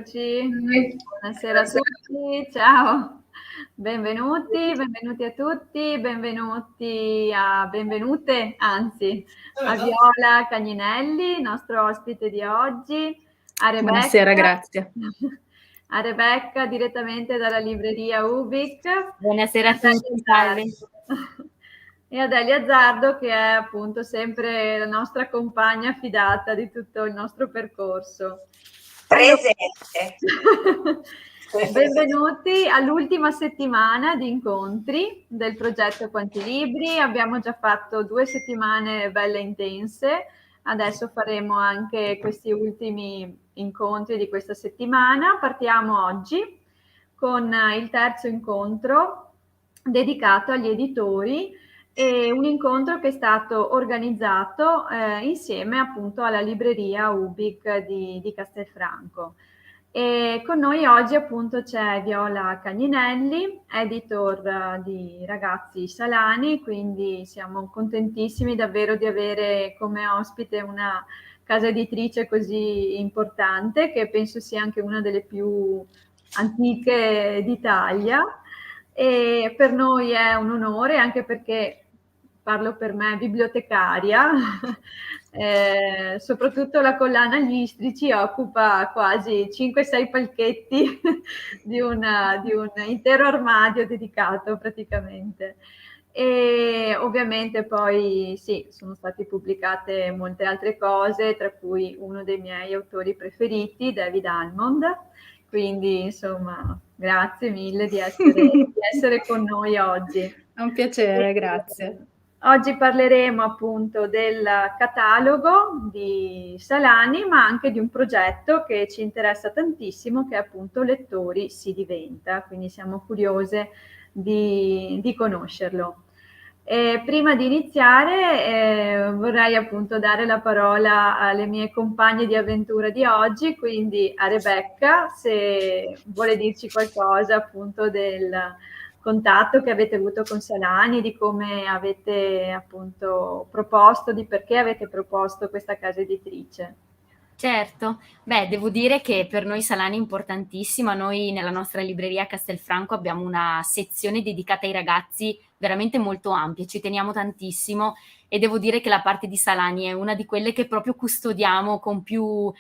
Eccoci. Buonasera a tutti, ciao. Benvenuti a tutti, benvenute anzi, a Viola Cagninelli, nostro ospite di oggi, a Buonasera, Rebecca, grazie. a Rebecca direttamente dalla libreria Ubik, Buonasera a tutti, salve. e ad Elia Zardo, che è appunto sempre la nostra compagna fidata di tutto il nostro percorso. Presente. Benvenuti all'ultima settimana di incontri del progetto Quanti Libri. Abbiamo già fatto 2 settimane belle intense, adesso faremo anche questi ultimi incontri di questa settimana. Partiamo oggi con il terzo incontro dedicato agli editori, e un incontro che è stato organizzato insieme appunto alla libreria Ubik di Castelfranco. E con noi oggi appunto c'è Viola Cagninelli, editor di Ragazzi Salani, quindi siamo contentissimi davvero di avere come ospite una casa editrice così importante, che penso sia anche una delle più antiche d'Italia. E per noi è un onore, anche perché parlo per me, bibliotecaria, soprattutto la collana Gli Istrici occupa quasi 5-6 palchetti di un intero armadio dedicato praticamente. E ovviamente poi sì, sono state pubblicate molte altre cose, tra cui uno dei miei autori preferiti, David Almond. Quindi insomma, grazie mille di essere con noi oggi. È un piacere, grazie. Oggi parleremo appunto del catalogo di Salani, ma anche di un progetto che ci interessa tantissimo, che è appunto Lettori si diventa, quindi siamo curiose di conoscerlo. Prima di iniziare vorrei appunto dare la parola alle mie compagne di avventura di oggi, quindi a Rebecca, se vuole dirci qualcosa appunto del contatto che avete avuto con Salani, di come avete appunto proposto, di perché avete proposto questa casa editrice. Certo, devo dire che per noi Salani è importantissima. Noi nella nostra libreria Castelfranco abbiamo una sezione dedicata ai ragazzi veramente molto ampia, ci teniamo tantissimo e devo dire che la parte di Salani è una di quelle che proprio custodiamo con più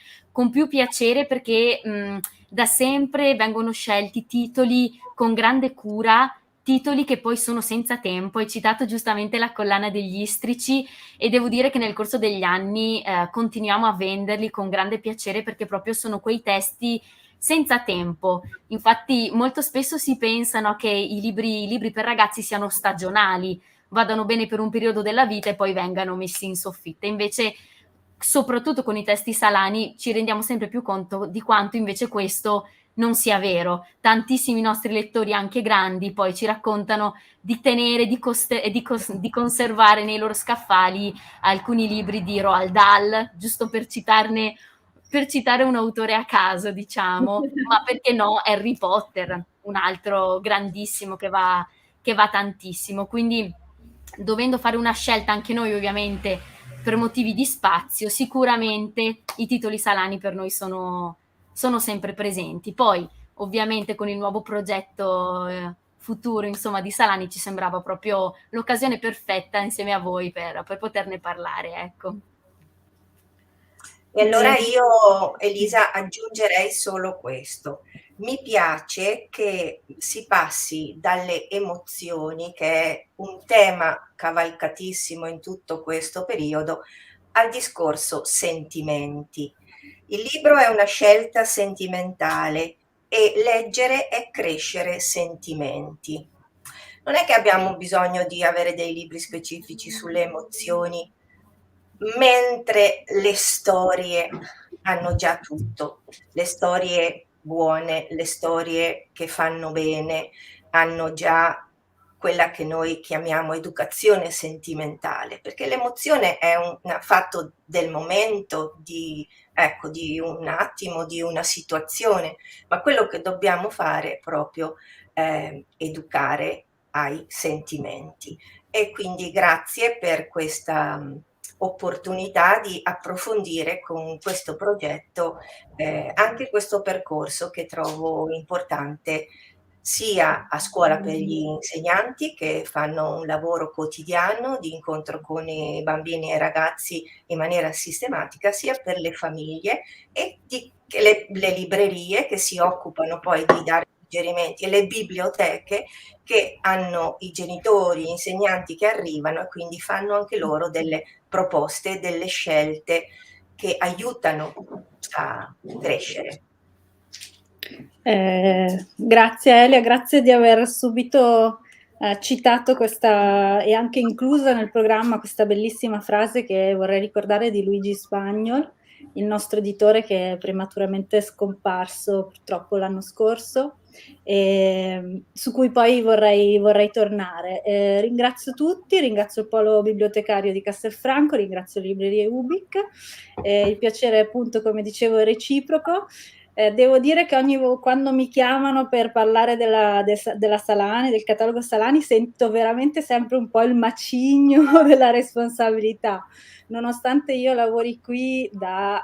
piacere, perché da sempre vengono scelti titoli con grande cura, titoli che poi sono senza tempo. Hai citato giustamente la collana degli Istrici e devo dire che nel corso degli anni continuiamo a venderli con grande piacere, perché proprio sono quei testi senza tempo. Infatti molto spesso si pensano che i libri per ragazzi siano stagionali, vadano bene per un periodo della vita e poi vengano messi in soffitta. Invece, soprattutto con i testi Salani, ci rendiamo sempre più conto di quanto invece questo non sia vero. Tantissimi nostri lettori, anche grandi, poi ci raccontano di tenere, di conservare nei loro scaffali alcuni libri di Roald Dahl, giusto per citare un autore a caso, diciamo, ma perché no, Harry Potter, un altro grandissimo che va tantissimo. Quindi, dovendo fare una scelta anche noi, ovviamente, per motivi di spazio, sicuramente i titoli Salani per noi sono sempre presenti. Poi, ovviamente, con il nuovo progetto futuro, insomma, di Salani, ci sembrava proprio l'occasione perfetta insieme a voi per poterne parlare, ecco. E allora io, Elisa, aggiungerei solo questo. Mi piace che si passi dalle emozioni, che è un tema cavalcatissimo in tutto questo periodo, al discorso sentimenti. Il libro è una scelta sentimentale e leggere è crescere sentimenti. Non è che abbiamo bisogno di avere dei libri specifici sulle emozioni, mentre le storie hanno già tutto. Le storie buone, le storie che fanno bene, hanno già quella che noi chiamiamo educazione sentimentale, perché l'emozione è un fatto del momento, di un attimo, di una situazione, ma quello che dobbiamo fare è proprio educare ai sentimenti. E quindi grazie per questa opportunità di approfondire con questo progetto anche questo percorso che trovo importante sia a scuola per gli insegnanti che fanno un lavoro quotidiano di incontro con i bambini e i ragazzi in maniera sistematica, sia per le famiglie e le librerie che si occupano poi di dare suggerimenti e le biblioteche che hanno i genitori, gli insegnanti che arrivano e quindi fanno anche loro delle proposte, delle scelte che aiutano a crescere. Grazie Elia, grazie di aver subito citato questa e anche inclusa nel programma questa bellissima frase che vorrei ricordare di Luigi Spagnol, il nostro editore che è prematuramente scomparso purtroppo l'anno scorso, su cui poi vorrei tornare. Ringrazio tutti, ringrazio il polo bibliotecario di Castelfranco, ringrazio le librerie Ubik, il piacere appunto, come dicevo, è reciproco. Devo dire che quando mi chiamano per parlare della Salani, del catalogo Salani, sento veramente sempre un po' il macigno della responsabilità. Nonostante io lavori qui da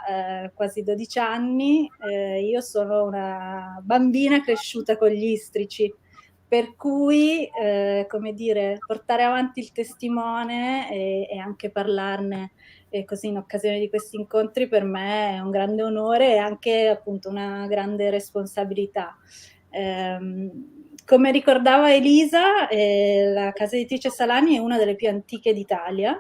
quasi 12 anni, io sono una bambina cresciuta con gli istrici, per cui, come dire, portare avanti il testimone e anche parlarne così in occasione di questi incontri per me è un grande onore e anche appunto una grande responsabilità. Come ricordava Elisa, la casa editrice Salani è una delle più antiche d'Italia.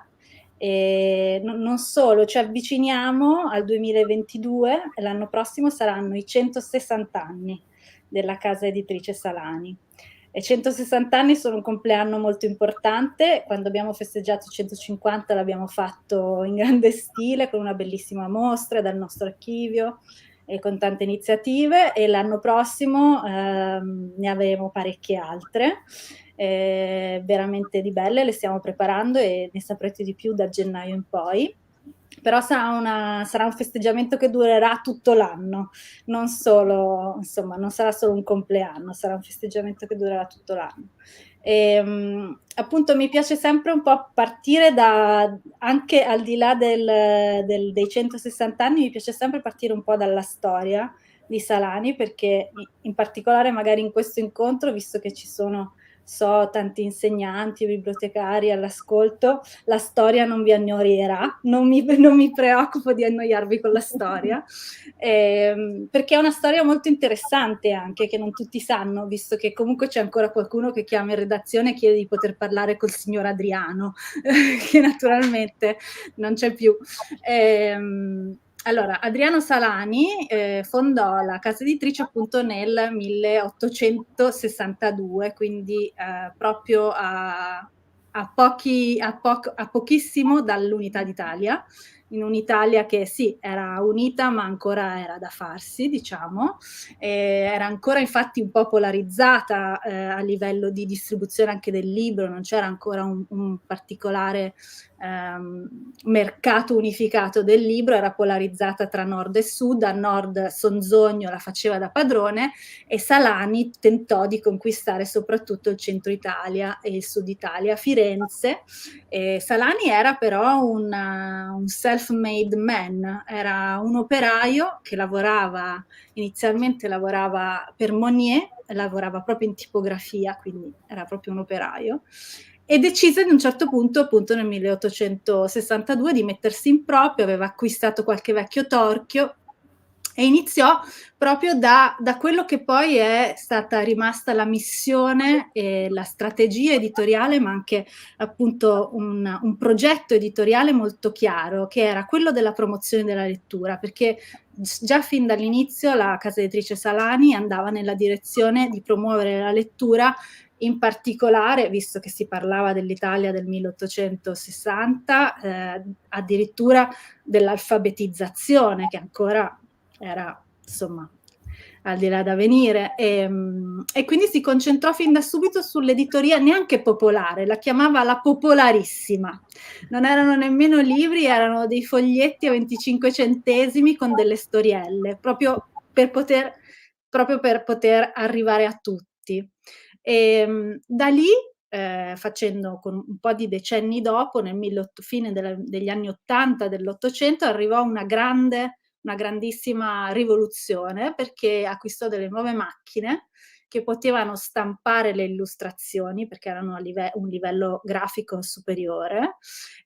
E non solo, ci avviciniamo al 2022 e l'anno prossimo saranno i 160 anni della casa editrice Salani. E 160 anni sono un compleanno molto importante. Quando abbiamo festeggiato i 150 l'abbiamo fatto in grande stile, con una bellissima mostra dal nostro archivio e con tante iniziative, e l'anno prossimo ne avremo parecchie altre, veramente di belle, le stiamo preparando e ne saprete di più da gennaio in poi. Però sarà un festeggiamento che durerà tutto l'anno, non solo, insomma, non sarà solo un compleanno, sarà un festeggiamento che durerà tutto l'anno. Appunto mi piace sempre un po' partire anche al di là dei 160 anni, mi piace sempre partire un po' dalla storia di Salani, perché in particolare magari in questo incontro, visto che ci sono tanti insegnanti, bibliotecari all'ascolto, la storia non vi annoierà, non mi preoccupo di annoiarvi con la storia, perché è una storia molto interessante anche, che non tutti sanno, visto che comunque c'è ancora qualcuno che chiama in redazione e chiede di poter parlare col signor Adriano, che naturalmente non c'è più. Allora, Adriano Salani fondò la casa editrice appunto nel 1862, quindi proprio a pochissimo dall'Unità d'Italia, in un'Italia che sì, era unita ma ancora era da farsi, diciamo, era ancora infatti un po' polarizzata a livello di distribuzione anche del libro, non c'era ancora un particolare mercato unificato del libro, era polarizzata tra nord e sud. A nord Sonzogno la faceva da padrone e Salani tentò di conquistare soprattutto il centro Italia e il sud Italia, Firenze. Salani era però un self-made man, era un operaio che inizialmente lavorava per Monnier, lavorava proprio in tipografia, quindi era proprio un operaio, e decise ad un certo punto, appunto nel 1862, di mettersi in proprio, aveva acquistato qualche vecchio torchio e iniziò proprio da quello che poi è stata rimasta la missione e la strategia editoriale, ma anche appunto un progetto editoriale molto chiaro, che era quello della promozione della lettura, perché già fin dall'inizio la casa editrice Salani andava nella direzione di promuovere la lettura, in particolare, visto che si parlava dell'Italia del 1860, addirittura dell'alfabetizzazione, che ancora era, insomma, al di là da venire, e quindi si concentrò fin da subito sull'editoria neanche popolare, la chiamava la popolarissima. Non erano nemmeno libri, erano dei foglietti a 25 centesimi con delle storielle, proprio per poter arrivare a tutti. Da lì facendo con un po' di decenni dopo, fine degli anni '80 dell'Ottocento, arrivò una grandissima rivoluzione, perché acquistò delle nuove macchine che potevano stampare le illustrazioni, perché erano a un livello grafico superiore,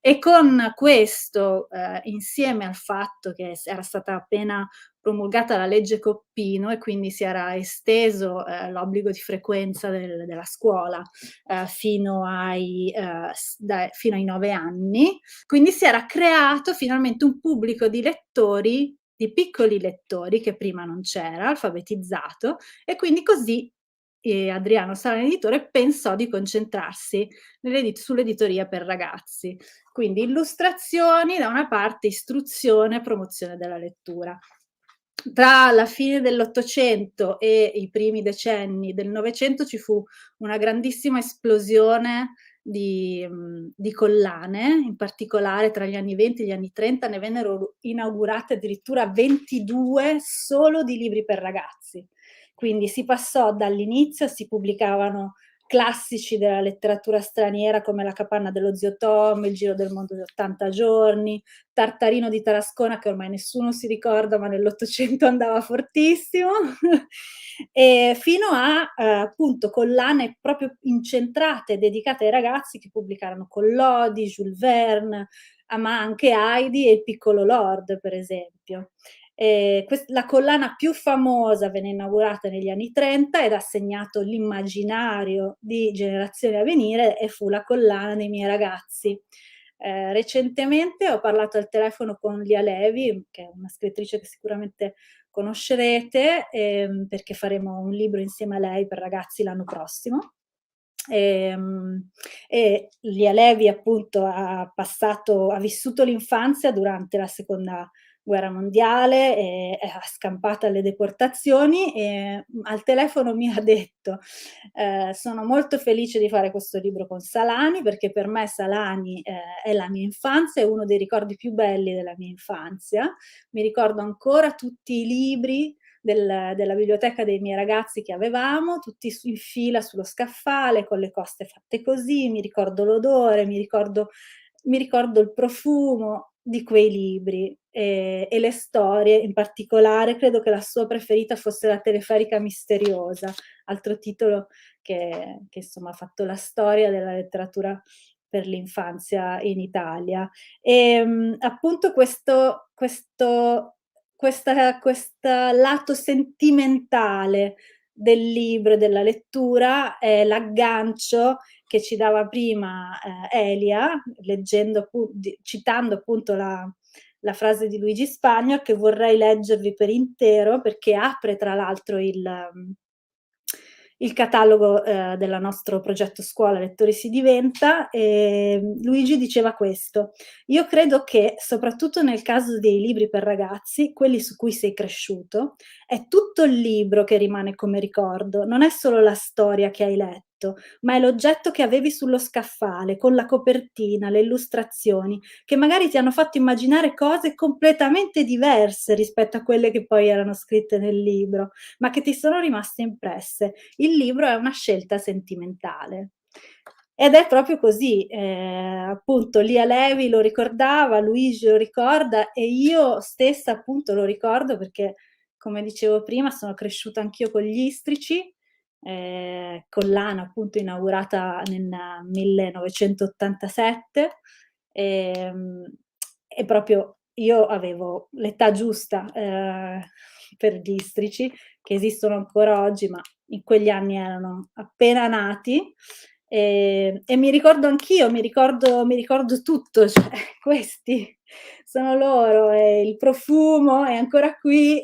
e con questo, insieme al fatto che era stata appena promulgata la legge Coppino e quindi si era esteso l'obbligo di frequenza della scuola fino ai 9 anni, quindi si era creato finalmente un pubblico di lettori, di piccoli lettori, che prima non c'era, alfabetizzato, e quindi così Adriano Salani editore pensò di concentrarsi sull'editoria per ragazzi, quindi illustrazioni da una parte, istruzione e promozione della lettura. Tra la fine dell'Ottocento e i primi decenni del Novecento ci fu una grandissima esplosione di collane, in particolare tra gli anni 20 e gli anni 30 ne vennero inaugurate addirittura 22 solo di libri per ragazzi. Quindi si passò dall'inizio, si pubblicavano classici della letteratura straniera come La capanna dello zio Tom, Il giro del mondo in 80 giorni, Tartarino di Tarascona, che ormai nessuno si ricorda, ma nell'Ottocento andava fortissimo, e fino a appunto collane proprio incentrate, dedicate ai ragazzi, che pubblicarono Collodi, Jules Verne, ma anche Heidi e Il piccolo Lord, per esempio. La collana più famosa venne inaugurata negli anni 30 ed ha segnato l'immaginario di generazioni a venire, e fu la collana dei miei ragazzi. Recentemente ho parlato al telefono con Lia Levi, che è una scrittrice che sicuramente conoscerete, perché faremo un libro insieme a lei per ragazzi l'anno prossimo. E Lia Levi appunto ha vissuto l'infanzia durante la seconda guerra mondiale e è scampata alle deportazioni, e al telefono mi ha detto sono molto felice di fare questo libro con Salani, perché per me Salani è la mia infanzia, è uno dei ricordi più belli della mia infanzia. Mi ricordo ancora tutti i libri della biblioteca dei miei ragazzi che avevamo, tutti in fila sullo scaffale, con le coste fatte così, mi ricordo l'odore, mi ricordo il profumo di quei libri e le storie. In particolare credo che la sua preferita fosse La teleferica misteriosa, altro titolo che insomma ha fatto la storia della letteratura per l'infanzia in Italia. E appunto questo lato sentimentale del libro e della lettura è l'aggancio che ci dava prima Elia, citando appunto la frase di Luigi Spagna, che vorrei leggervi per intero, perché apre tra l'altro il catalogo del nostro progetto Scuola Lettori si diventa. Luigi diceva questo: io credo che, soprattutto nel caso dei libri per ragazzi, quelli su cui sei cresciuto, è tutto il libro che rimane come ricordo, non è solo la storia che hai letto, ma è l'oggetto che avevi sullo scaffale, con la copertina, le illustrazioni, che magari ti hanno fatto immaginare cose completamente diverse rispetto a quelle che poi erano scritte nel libro, ma che ti sono rimaste impresse. Il libro è una scelta sentimentale. Ed è proprio così, appunto Lia Levi lo ricordava, Luigi lo ricorda, e io stessa appunto lo ricordo perché, come dicevo prima, sono cresciuta anch'io con gli Istrici, collana appunto inaugurata nel 1987, e proprio io avevo l'età giusta per gli Istrici, che esistono ancora oggi, ma in quegli anni erano appena nati. E mi ricordo anch'io, mi ricordo tutto, cioè questi sono loro, e il profumo è ancora qui,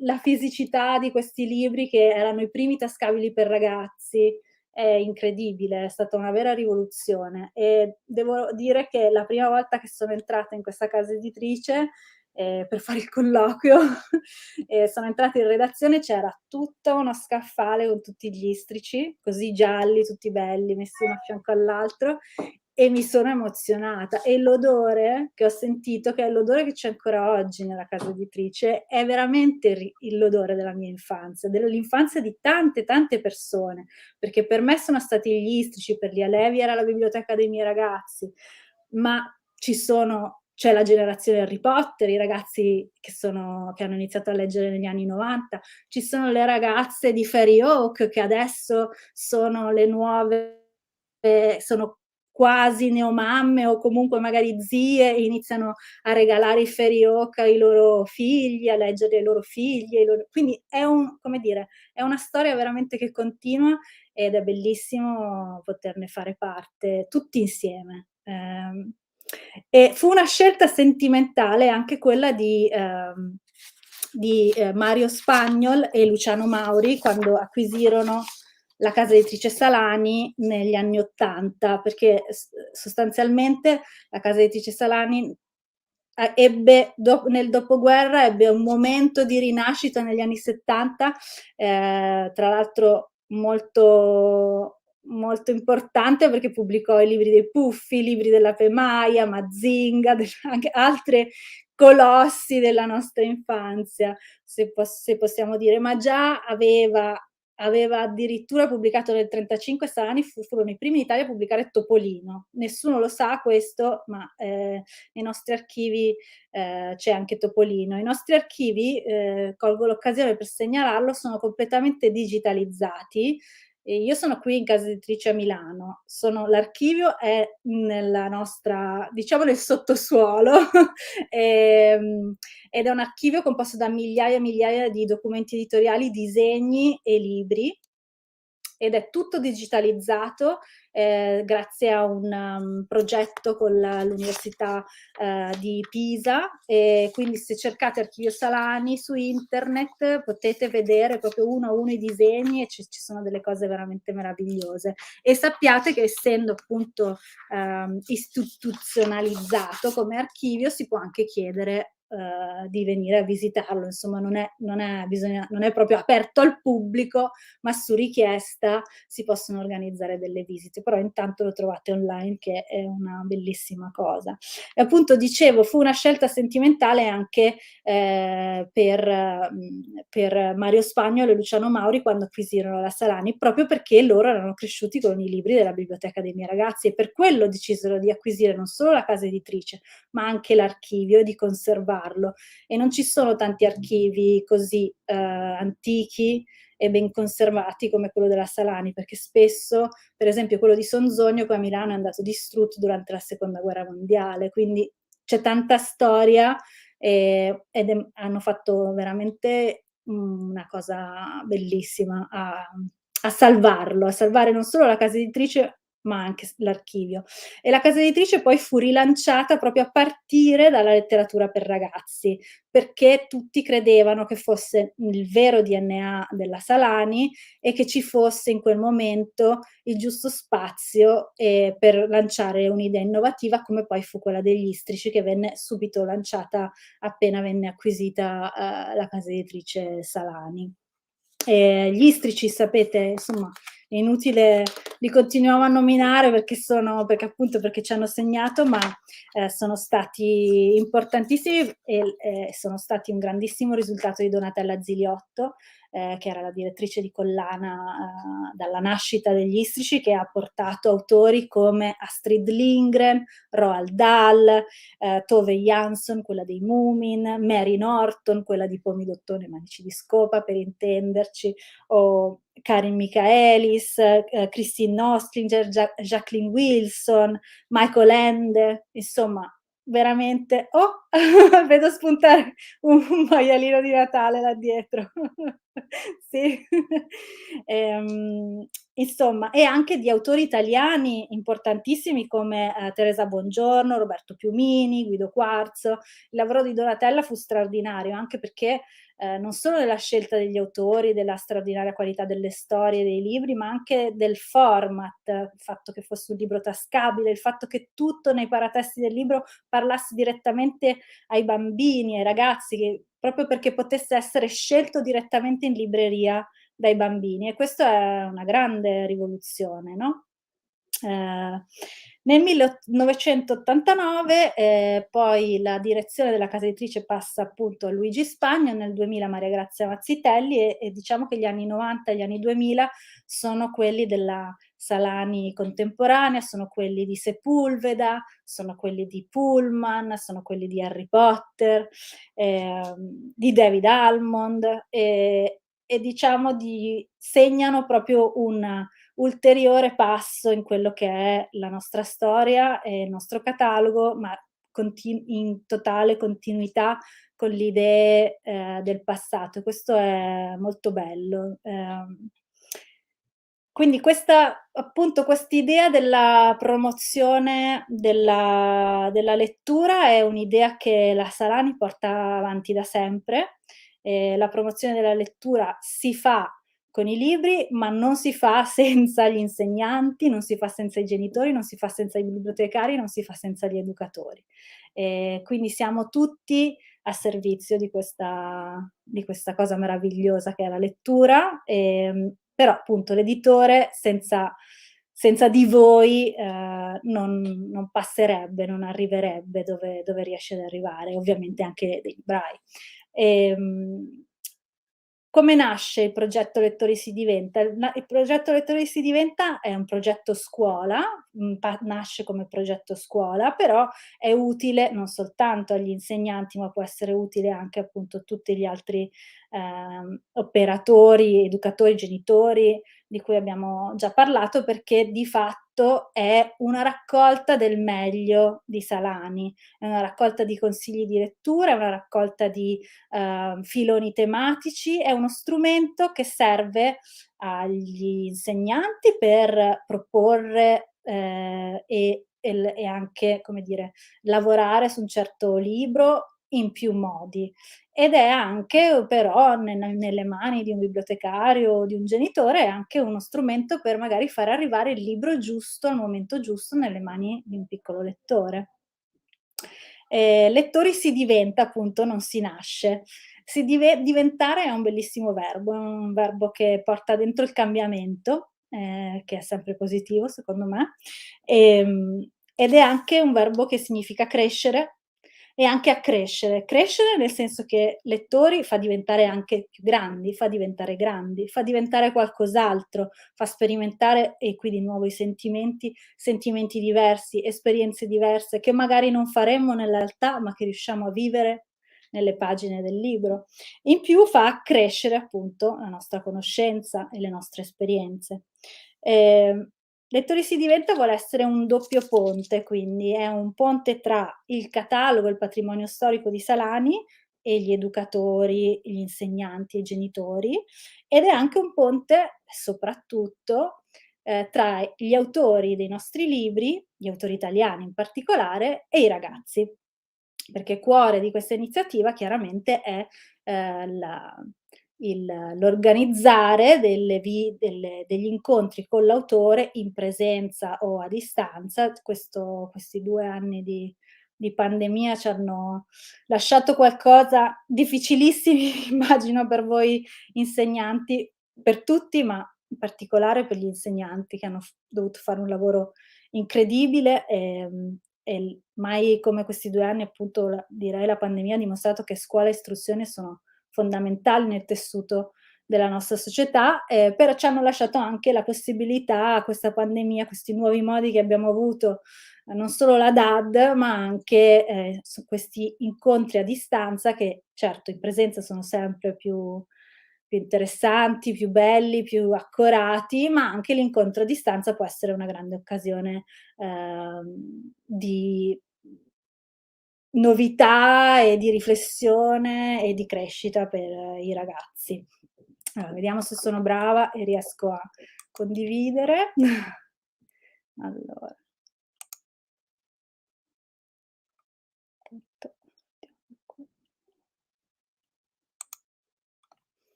la fisicità di questi libri che erano i primi tascabili per ragazzi è incredibile, è stata una vera rivoluzione. E devo dire che la prima volta che sono entrata in questa casa editrice per fare il colloquio sono entrata in redazione, c'era tutto uno scaffale con tutti gli Istrici, così gialli, tutti belli, messi uno a fianco all'altro, e mi sono emozionata, e l'odore che ho sentito, che è l'odore che c'è ancora oggi nella casa editrice, è veramente l'odore della mia infanzia, dell'infanzia di tante, tante persone, perché per me sono stati gli Istrici, per Lia Levi era la biblioteca dei miei ragazzi, ma c'è la generazione Harry Potter, i ragazzi che hanno iniziato a leggere negli anni 90, ci sono le ragazze di Fairy Oak che adesso sono le nuove, sono quasi neomamme o comunque magari zie, e iniziano a regalare i Fairy Oak ai loro figli, a leggere ai loro figli, quindi è come dire, è una storia veramente che continua, ed è bellissimo poterne fare parte tutti insieme. E fu una scelta sentimentale anche quella di Mario Spagnol e Luciano Mauri quando acquisirono la casa editrice Salani negli anni '80, perché sostanzialmente la casa editrice Salani nel dopoguerra ebbe un momento di rinascita negli anni *70, tra l'altro molto, molto importante, perché pubblicò i libri dei Puffi, i libri della Pemaia, Mazinga, anche altre colossi della nostra infanzia, se possiamo dire, ma già aveva addirittura pubblicato nel 1935, Salani furono i primi in Italia a pubblicare Topolino. Nessuno lo sa questo, ma nei nostri archivi c'è anche Topolino. I nostri archivi, colgo l'occasione per segnalarlo, sono completamente digitalizzati. E io sono qui in casa editrice a Milano, l'archivio è nella nostra, diciamo nel sottosuolo, ed è un archivio composto da migliaia e migliaia di documenti editoriali, disegni e libri, ed è tutto digitalizzato grazie a un progetto con l'Università di Pisa, e quindi se cercate Archivio Salani su internet potete vedere proprio uno a uno i disegni, e ci sono delle cose veramente meravigliose. E sappiate che essendo appunto istituzionalizzato come archivio, si può anche chiedere di venire a visitarlo, insomma non è proprio aperto al pubblico, ma su richiesta si possono organizzare delle visite, però intanto lo trovate online, che è una bellissima cosa. E appunto dicevo, fu una scelta sentimentale anche per Mario Spagnolo e Luciano Mauri quando acquisirono la Salani, proprio perché loro erano cresciuti con i libri della biblioteca dei miei ragazzi, e per quello decisero di acquisire non solo la casa editrice, ma anche l'archivio, e di conservarlo. E non ci sono tanti archivi così antichi e ben conservati come quello della Salani, perché spesso, per esempio quello di Sonzogno qui a Milano è andato distrutto durante la seconda guerra mondiale, quindi c'è tanta storia, hanno fatto veramente una cosa bellissima a salvare non solo la casa editrice ma anche l'archivio. E la casa editrice poi fu rilanciata proprio a partire dalla letteratura per ragazzi, perché tutti credevano che fosse il vero DNA della Salani e che ci fosse in quel momento il giusto spazio per lanciare un'idea innovativa, come poi fu quella degli Istrici, che venne subito lanciata appena venne acquisita la casa editrice Salani. Gli Istrici, sapete, insomma, è inutile, li continuiamo a nominare perché appunto perché ci hanno segnato, ma sono stati importantissimi, e sono stati un grandissimo risultato di Donatella Ziliotto, che era la direttrice di collana dalla nascita degli Istrici, che ha portato autori come Astrid Lindgren, Roald Dahl, Tove Jansson, quella dei Moomin, Mary Norton, quella di Pomidottone e Manici di Scopa, per intenderci, o Karin Michaelis, Christine Nostlinger, Jacqueline Wilson, Michael Ende, insomma veramente, vedo spuntare un maialino di Natale là dietro. Sì. Insomma, e anche di autori italiani importantissimi come Teresa Bongiorno, Roberto Piumini, Guido Quarzo. Il lavoro di Donatella fu straordinario, anche perché non solo nella scelta degli autori, della straordinaria qualità delle storie, dei libri, ma anche del format, il fatto che fosse un libro tascabile, il fatto che tutto nei paratesti del libro parlasse direttamente ai bambini, ai ragazzi, proprio perché potesse essere scelto direttamente in libreria dai bambini, e questo è una grande rivoluzione, no? Nel 1989 poi la direzione della casa editrice passa appunto a Luigi Spagna, nel 2000 Maria Grazia Mazzitelli e diciamo che gli anni 90 e gli anni 2000 sono quelli della Salani contemporanea, sono quelli di Sepulveda, sono quelli di Pullman, sono quelli di Harry Potter, di David Almond e diciamo segnano proprio un ulteriore passo in quello che è la nostra storia e il nostro catalogo, ma in totale continuità con le idee del passato. Questo è molto bello. Quindi appunto quest'idea della promozione della lettura è un'idea che la Salani porta avanti da sempre. La promozione della lettura si fa con i libri, ma non si fa senza gli insegnanti, non si fa senza i genitori, non si fa senza i bibliotecari, non si fa senza gli educatori. Quindi siamo tutti a servizio di questa cosa meravigliosa che è la lettura, però appunto l'editore senza di voi non passerebbe, non arriverebbe dove riesce ad arrivare, ovviamente anche dei librai. Come nasce il progetto Lettori si diventa? Il progetto Lettori si diventa è un progetto scuola, nasce come progetto scuola, però è utile non soltanto agli insegnanti, ma può essere utile anche appunto a tutti gli altri operatori, educatori, genitori di cui abbiamo già parlato, perché di fatto è una raccolta del meglio di Salani, è una raccolta di consigli di lettura, è una raccolta di filoni tematici, è uno strumento che serve agli insegnanti per proporre e anche, come dire, lavorare su un certo libro in più modi. Ed è anche però nelle mani di un bibliotecario o di un genitore, è anche uno strumento per magari far arrivare il libro giusto al momento giusto nelle mani di un piccolo lettore. Lettori si diventa, appunto, non si nasce. Diventare è un bellissimo verbo, è un verbo che porta dentro il cambiamento, che è sempre positivo secondo me, ed è anche un verbo che significa crescere e anche accrescere. Crescere nel senso che lettori fa diventare anche più grandi, fa diventare grandi, fa diventare qualcos'altro, fa sperimentare, e qui di nuovo i sentimenti diversi, esperienze diverse che magari non faremmo nella realtà, ma che riusciamo a vivere nelle pagine del libro. In più fa crescere appunto la nostra conoscenza e le nostre esperienze. Lettori si diventa vuole essere un doppio ponte, quindi è un ponte tra il catalogo, il patrimonio storico di Salani e gli educatori, gli insegnanti e i genitori, ed è anche un ponte soprattutto tra gli autori dei nostri libri, gli autori italiani in particolare, e i ragazzi. Perché cuore di questa iniziativa chiaramente è l'organizzare degli incontri con l'autore in presenza o a distanza. Questi 2 anni di pandemia ci hanno lasciato qualcosa difficilissimi immagino per voi insegnanti, per tutti, ma in particolare per gli insegnanti che hanno dovuto fare un lavoro incredibile, mai come questi 2 anni appunto direi la pandemia ha dimostrato che scuola e istruzione sono fondamentali nel tessuto della nostra società, però ci hanno lasciato anche la possibilità, questa pandemia, questi nuovi modi che abbiamo avuto, non solo la DAD, ma anche su questi incontri a distanza che certo in presenza sono sempre più interessanti, più belli, più accorati, ma anche l'incontro a distanza può essere una grande occasione di novità e di riflessione e di crescita per i ragazzi. Allora, vediamo se sono brava e riesco a condividere. Allora.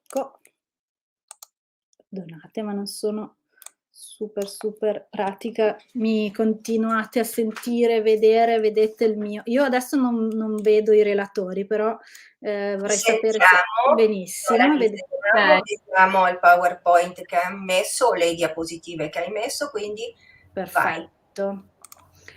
Ecco. Perdonate, ma non sono super pratica. Mi continuate a sentire, vedere, vedete il mio. Io adesso non vedo i relatori, però vorrei sapere se benissimo. Vediamo il PowerPoint che hai messo, le diapositive che hai messo, quindi perfetto. Vai.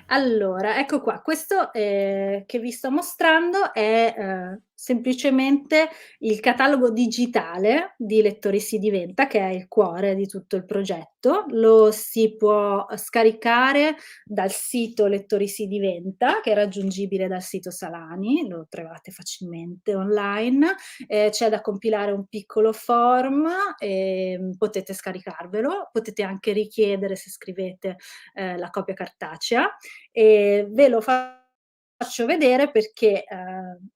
Allora, ecco qua, questo che vi sto mostrando è semplicemente il catalogo digitale di Lettori si diventa, che è il cuore di tutto il progetto. Lo si può scaricare dal sito Lettori si diventa, che è raggiungibile dal sito Salani, lo trovate facilmente online. C'è da compilare un piccolo form, potete scaricarvelo, potete anche richiedere, se scrivete, la copia cartacea, e ve lo faccio vedere perché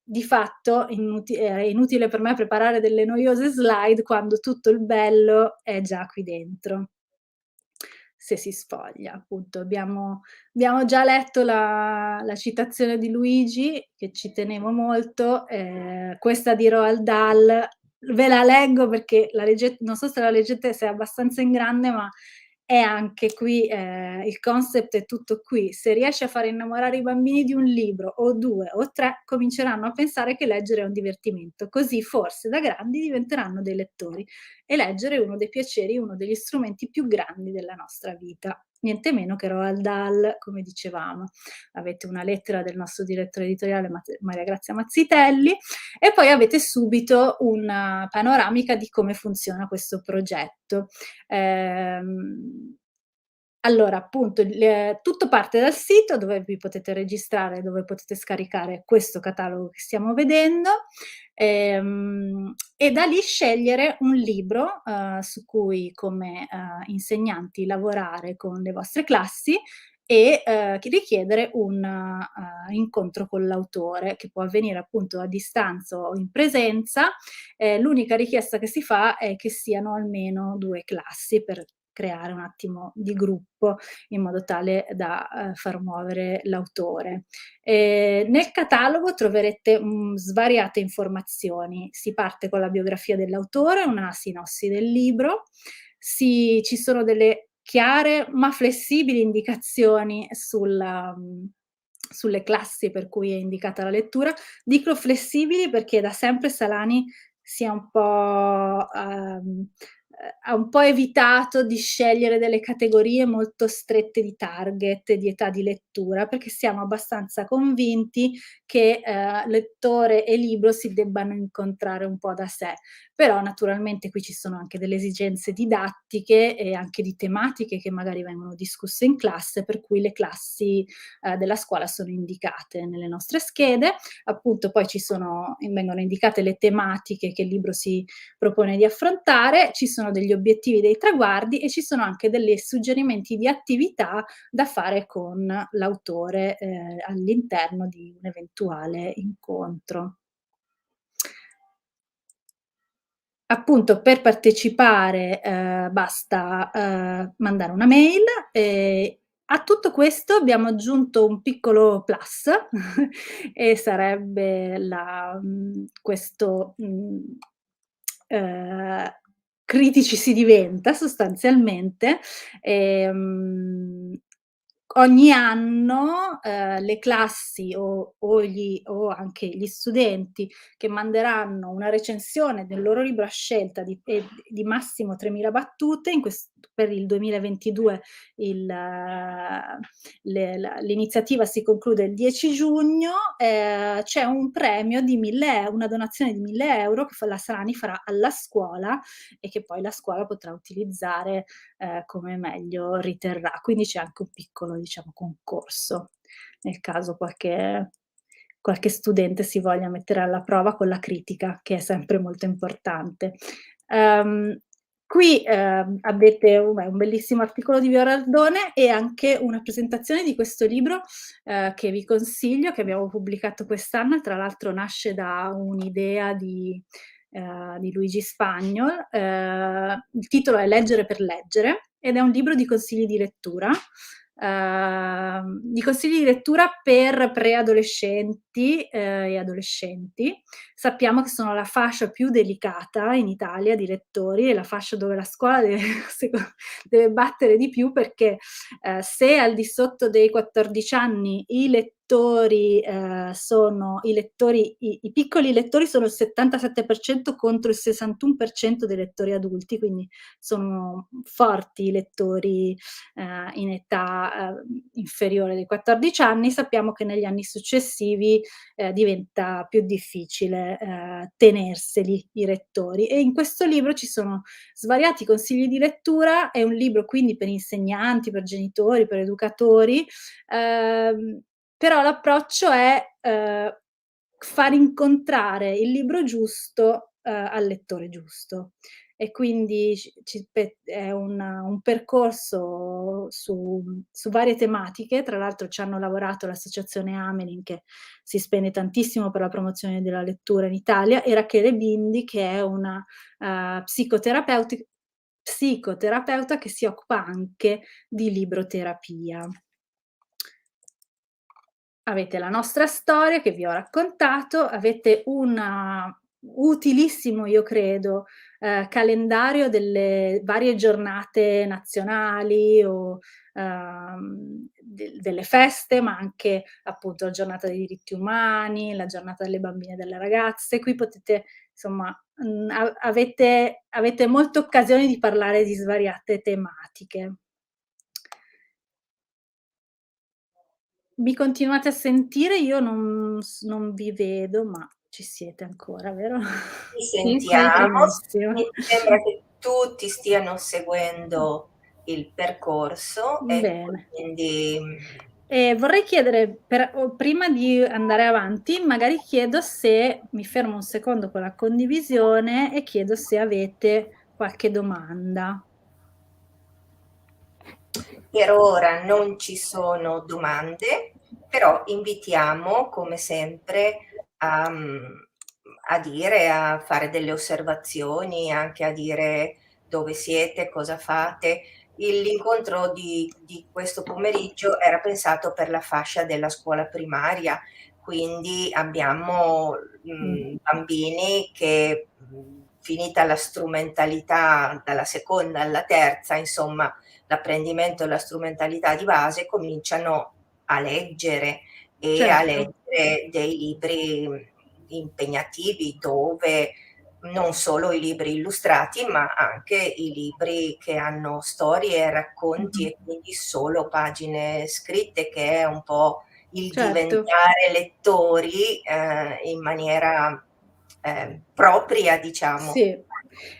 di fatto è inutile per me preparare delle noiose slide quando tutto il bello è già qui dentro. Se si sfoglia, appunto. Abbiamo già letto la citazione di Luigi, che ci tenevo molto, questa di Roald Dahl, ve la leggo perché non so se la leggete, se è abbastanza in grande, ma è anche qui, il concept è tutto qui. Se riesci a far innamorare i bambini di un libro, o 2 o 3, cominceranno a pensare che leggere è un divertimento. Così forse da grandi diventeranno dei lettori. E leggere è uno dei piaceri, uno degli strumenti più grandi della nostra vita. Niente meno che Roald Dahl, come dicevamo. Avete una lettera del nostro direttore editoriale Maria Grazia Mazzitelli, e poi avete subito una panoramica di come funziona questo progetto. Allora, appunto, tutto parte dal sito dove vi potete registrare, dove potete scaricare questo catalogo che stiamo vedendo, e da lì scegliere un libro su cui come insegnanti lavorare con le vostre classi e richiedere un incontro con l'autore, che può avvenire appunto a distanza o in presenza. L'unica richiesta che si fa è che siano almeno 2 classi per creare un attimo di gruppo in modo tale da far muovere l'autore. Nel catalogo troverete svariate informazioni. Si parte con la biografia dell'autore, una sinossi del libro, ci sono delle chiare ma flessibili indicazioni sulle classi per cui è indicata la lettura. Dico flessibili perché da sempre Salani sia ha un po' evitato di scegliere delle categorie molto strette di target, di età di lettura, perché siamo abbastanza convinti che lettore e libro si debbano incontrare un po' da sé. Però naturalmente qui ci sono anche delle esigenze didattiche e anche di tematiche che magari vengono discusse in classe, per cui le classi della scuola sono indicate nelle nostre schede. Appunto poi vengono indicate le tematiche che il libro si propone di affrontare, ci sono degli obiettivi, dei traguardi, e ci sono anche dei suggerimenti di attività da fare con l'autore all'interno di un eventuale incontro. Appunto, per partecipare basta mandare una mail. A tutto questo abbiamo aggiunto un piccolo plus e sarebbe questo critici si diventa sostanzialmente. Ogni anno le classi o anche gli studenti che manderanno una recensione del loro libro a scelta di massimo 3.000 battute, per il 2022 l'iniziativa si conclude il 10 giugno, c'è un premio di una donazione di 1.000 euro che la Salani farà alla scuola e che poi la scuola potrà utilizzare come meglio riterrà. Quindi c'è anche un piccolo, diciamo, concorso nel caso qualche studente si voglia mettere alla prova con la critica, che è sempre molto importante. Qui avete un bellissimo articolo di Viorardone e anche una presentazione di questo libro che vi consiglio, che abbiamo pubblicato quest'anno. Tra l'altro nasce da un'idea di Luigi Spagnol. Il titolo è Leggere per leggere ed è un libro di consigli di lettura di consigli di lettura per preadolescenti e adolescenti. Sappiamo che sono la fascia più delicata in Italia di lettori, e la fascia dove la scuola deve battere di più, perché se al di sotto dei 14 anni i piccoli lettori sono il 77% contro il 61% dei lettori adulti, quindi sono forti i lettori in età inferiore dei 14 anni. Sappiamo che negli anni successivi diventa più difficile tenerseli i lettori, e in questo libro ci sono svariati consigli di lettura. È un libro quindi per insegnanti, per genitori, per educatori, però l'approccio è far incontrare il libro giusto al lettore giusto, e quindi è un percorso su varie tematiche. Tra l'altro ci hanno lavorato l'associazione Amelin, che si spende tantissimo per la promozione della lettura in Italia, e Rachele Bindi, che è una psicoterapeuta che si occupa anche di libroterapia. Avete la nostra storia che vi ho raccontato, avete un utilissimo, io credo, calendario delle varie giornate nazionali o delle feste, ma anche appunto la giornata dei diritti umani, la giornata delle bambine e delle ragazze. Qui potete, insomma, avete molte occasioni di parlare di svariate tematiche. Mi continuate a sentire? Io non vi vedo, ma ci siete ancora, vero? Ti Sì, sentiamo, benissimo. mi sembra che tutti stiano seguendo il percorso e Bene. quindi Vorrei chiedere, prima di andare avanti, magari chiedo se mi fermo un secondo con la condivisione e chiedo se avete qualche domanda. per ora non ci sono domande, però invitiamo come sempre a fare delle osservazioni, anche a dire dove siete, cosa fate. L'incontro di questo pomeriggio era pensato per la fascia della scuola primaria, quindi abbiamo bambini che, finita la strumentalità dalla seconda alla terza, insomma l'apprendimento e la strumentalità di base, cominciano a leggere e a Certo. leggere dei libri impegnativi, dove non solo i libri illustrati, ma anche i libri che hanno storie e racconti e quindi solo pagine scritte, che è un po' il diventare lettori in maniera propria, diciamo. Sì,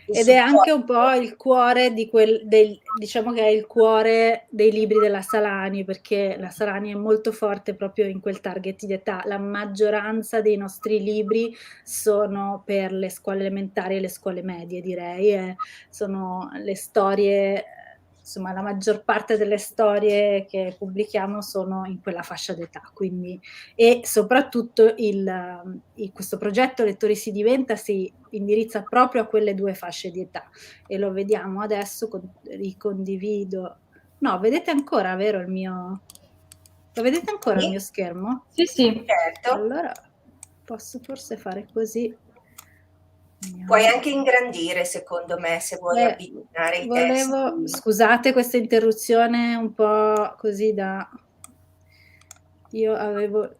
ed è anche un po' il cuore di diciamo che è il cuore dei libri della Salani, perché la Salani è molto forte proprio in quel target di età. La maggioranza dei nostri libri sono per le scuole elementari e le scuole medie, direi, sono le storie, insomma la maggior parte delle storie che pubblichiamo sono in quella fascia d'età, quindi, e soprattutto questo progetto Lettori si diventa si indirizza proprio a quelle due fasce di età, e lo vediamo adesso, ricondivido. No, vedete ancora, vero, lo vedete ancora il mio schermo? Sì, sì. Certo. Allora posso forse fare così. Puoi anche ingrandire, secondo me, se vuoi avvicinare i testi. Scusate questa interruzione un po' così io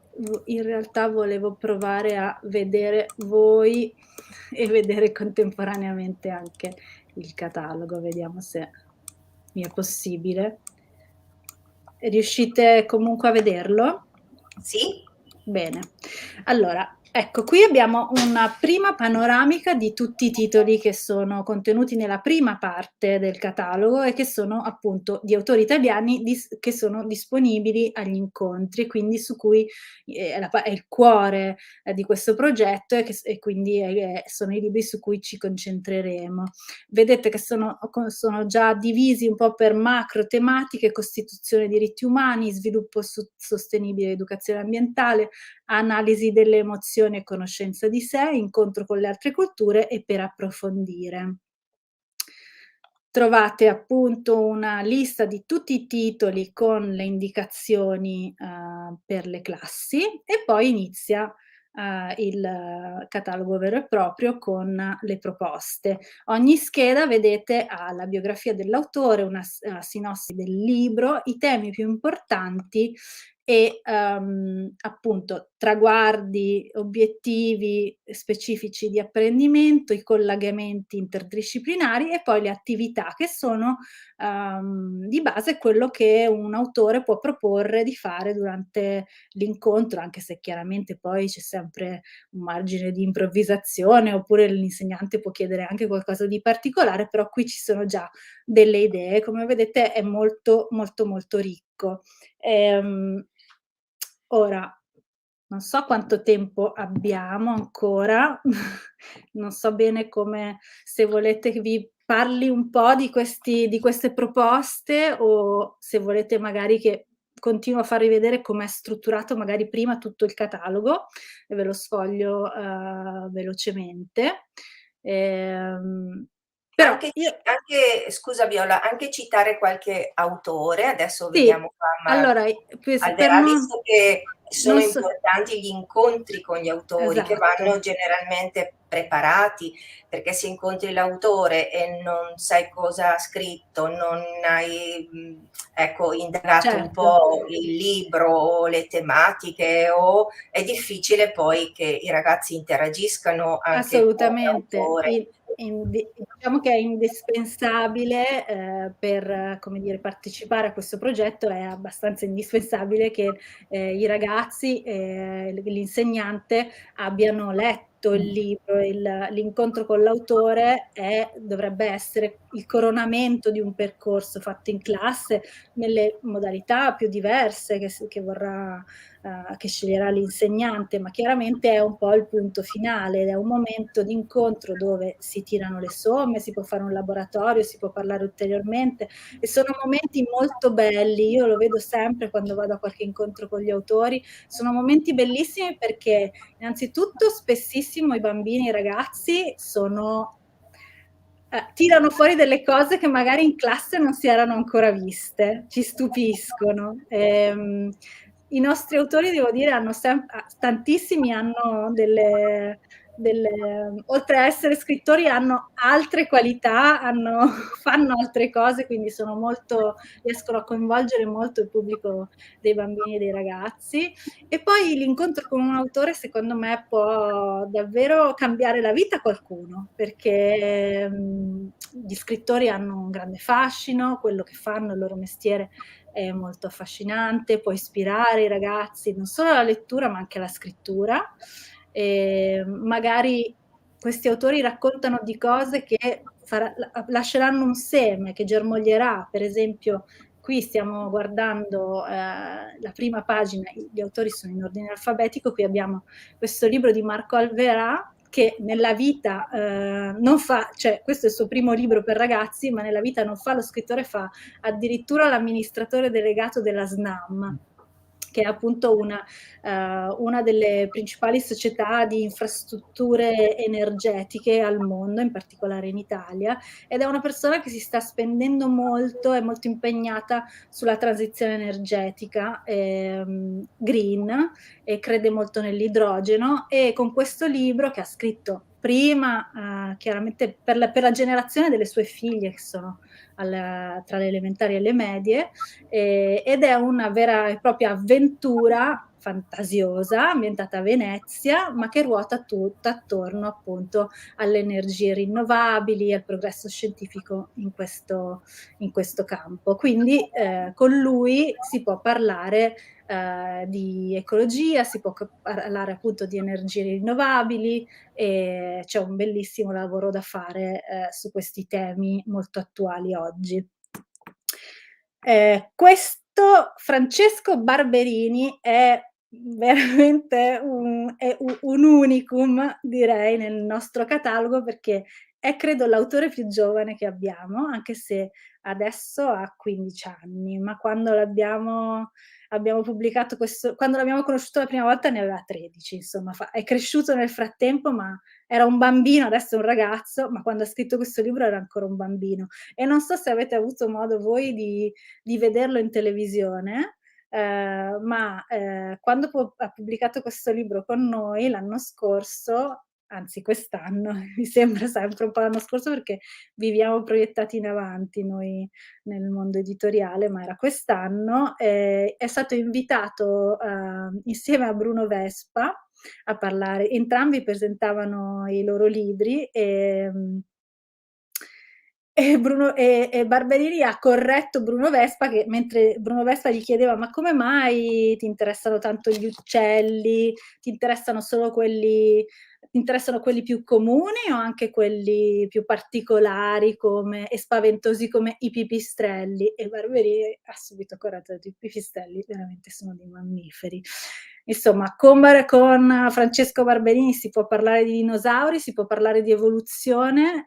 in realtà volevo provare a vedere voi e vedere contemporaneamente anche il catalogo, vediamo se mi è possibile. Riuscite comunque a vederlo? Sì. Bene, allora ecco, qui abbiamo una prima panoramica di tutti i titoli che sono contenuti nella prima parte del catalogo e che sono appunto di autori italiani che sono disponibili agli incontri, quindi su cui è il cuore di questo progetto, e quindi sono i libri su cui ci concentreremo. Vedete che sono già divisi un po' per macro tematiche: Costituzione e diritti umani, sviluppo sostenibile, educazione ambientale, analisi delle emozioni e conoscenza di sé, incontro con le altre culture e per approfondire. trovate appunto una lista di tutti i titoli con le indicazioni per le classi e poi inizia il catalogo vero e proprio con le proposte. Ogni scheda, vedete, ha la biografia dell'autore, una sinossi del libro, i temi più importanti e appunto traguardi, obiettivi specifici di apprendimento, i collegamenti interdisciplinari e poi le attività che sono di base quello che un autore può proporre di fare durante l'incontro, anche se chiaramente poi c'è sempre un margine di improvvisazione, oppure l'insegnante può chiedere anche qualcosa di particolare, però qui ci sono già delle idee. Come vedete è molto, molto, molto ricco. Ora, non so quanto tempo abbiamo ancora, non so bene come, se volete che vi parli un po' di queste proposte o se volete magari che continuo a farvi vedere com'è strutturato magari prima tutto il catalogo e ve lo sfoglio velocemente. Però Scusa Viola, anche citare qualche autore, adesso sì, vediamo qua, allora per Alderà, non, visto che sono non so, importanti gli incontri con gli autori, che esatto. vanno generalmente preparati, perché se incontri l'autore e non sai cosa ha scritto, non hai indagato un Certo. po' il libro o le tematiche, o è difficile poi che i ragazzi interagiscano anche con Assolutamente. l'autore. Diciamo che è indispensabile per, come dire, partecipare a questo progetto, è abbastanza indispensabile che i ragazzi e l'insegnante abbiano letto il libro. L'incontro con l'autore dovrebbe essere il coronamento di un percorso fatto in classe nelle modalità più diverse che vorrà, che sceglierà l'insegnante, ma chiaramente è un po' il punto finale, è un momento di incontro dove si tirano le somme, si può fare un laboratorio, si può parlare ulteriormente e sono momenti molto belli. Io lo vedo sempre quando vado a qualche incontro con gli autori, sono momenti bellissimi perché innanzitutto spessissimo i bambini e i ragazzi tirano fuori delle cose che magari in classe non si erano ancora viste, ci stupiscono. I nostri autori, devo dire, tantissimi hanno oltre a essere scrittori, hanno altre qualità, fanno altre cose, quindi riescono a coinvolgere molto il pubblico dei bambini e dei ragazzi. E poi l'incontro con un autore, secondo me, può davvero cambiare la vita a qualcuno, perché gli scrittori hanno un grande fascino, quello che fanno, il loro mestiere è molto affascinante, può ispirare i ragazzi non solo alla lettura ma anche alla scrittura. Magari questi autori raccontano di cose che lasceranno un seme che germoglierà. Per esempio, qui stiamo guardando la prima pagina, gli autori sono in ordine alfabetico, qui abbiamo questo libro di Marco Alverà che nella vita non fa, cioè questo è il suo primo libro per ragazzi, ma nella vita non fa lo scrittore, fa addirittura l'amministratore delegato della SNAM, che è appunto una delle principali società di infrastrutture energetiche al mondo, in particolare in Italia, ed è una persona che si sta spendendo molto, è molto impegnata sulla transizione energetica green e crede molto nell'idrogeno, e con questo libro che ha scritto prima chiaramente per la generazione delle sue figlie che sono tra le elementari e le medie, ed è una vera e propria avventura fantasiosa ambientata a Venezia, ma che ruota tutta attorno appunto alle energie rinnovabili, al progresso scientifico in questo campo. Quindi con lui si può parlare di ecologia, si può parlare appunto di energie rinnovabili, e c'è un bellissimo lavoro da fare su questi temi molto attuali oggi. Questo Francesco Barberini è veramente un unicum, direi, nel nostro catalogo, perché è credo l'autore più giovane che abbiamo, anche se adesso ha 15 anni, ma quando abbiamo pubblicato quando l'abbiamo conosciuto la prima volta ne aveva 13, insomma è cresciuto nel frattempo, ma era un bambino, adesso è un ragazzo, ma quando ha scritto questo libro era ancora un bambino. E non so se avete avuto modo voi di vederlo in televisione, ma quando ha pubblicato questo libro con noi l'anno scorso, anzi quest'anno, mi sembra sempre un po' l'anno scorso perché viviamo proiettati in avanti noi nel mondo editoriale, ma era quest'anno, è stato invitato insieme a Bruno Vespa a parlare. Entrambi presentavano i loro libri e Barberini ha corretto Bruno Vespa, che mentre Bruno Vespa gli chiedeva: ma come mai ti interessano tanto gli uccelli? Ti interessano quelli più comuni o anche quelli più particolari e spaventosi come i pipistrelli? E Barberini ha subito corretto: i pipistrelli veramente sono dei mammiferi. Insomma, con Francesco Barberini si può parlare di dinosauri, si può parlare di evoluzione,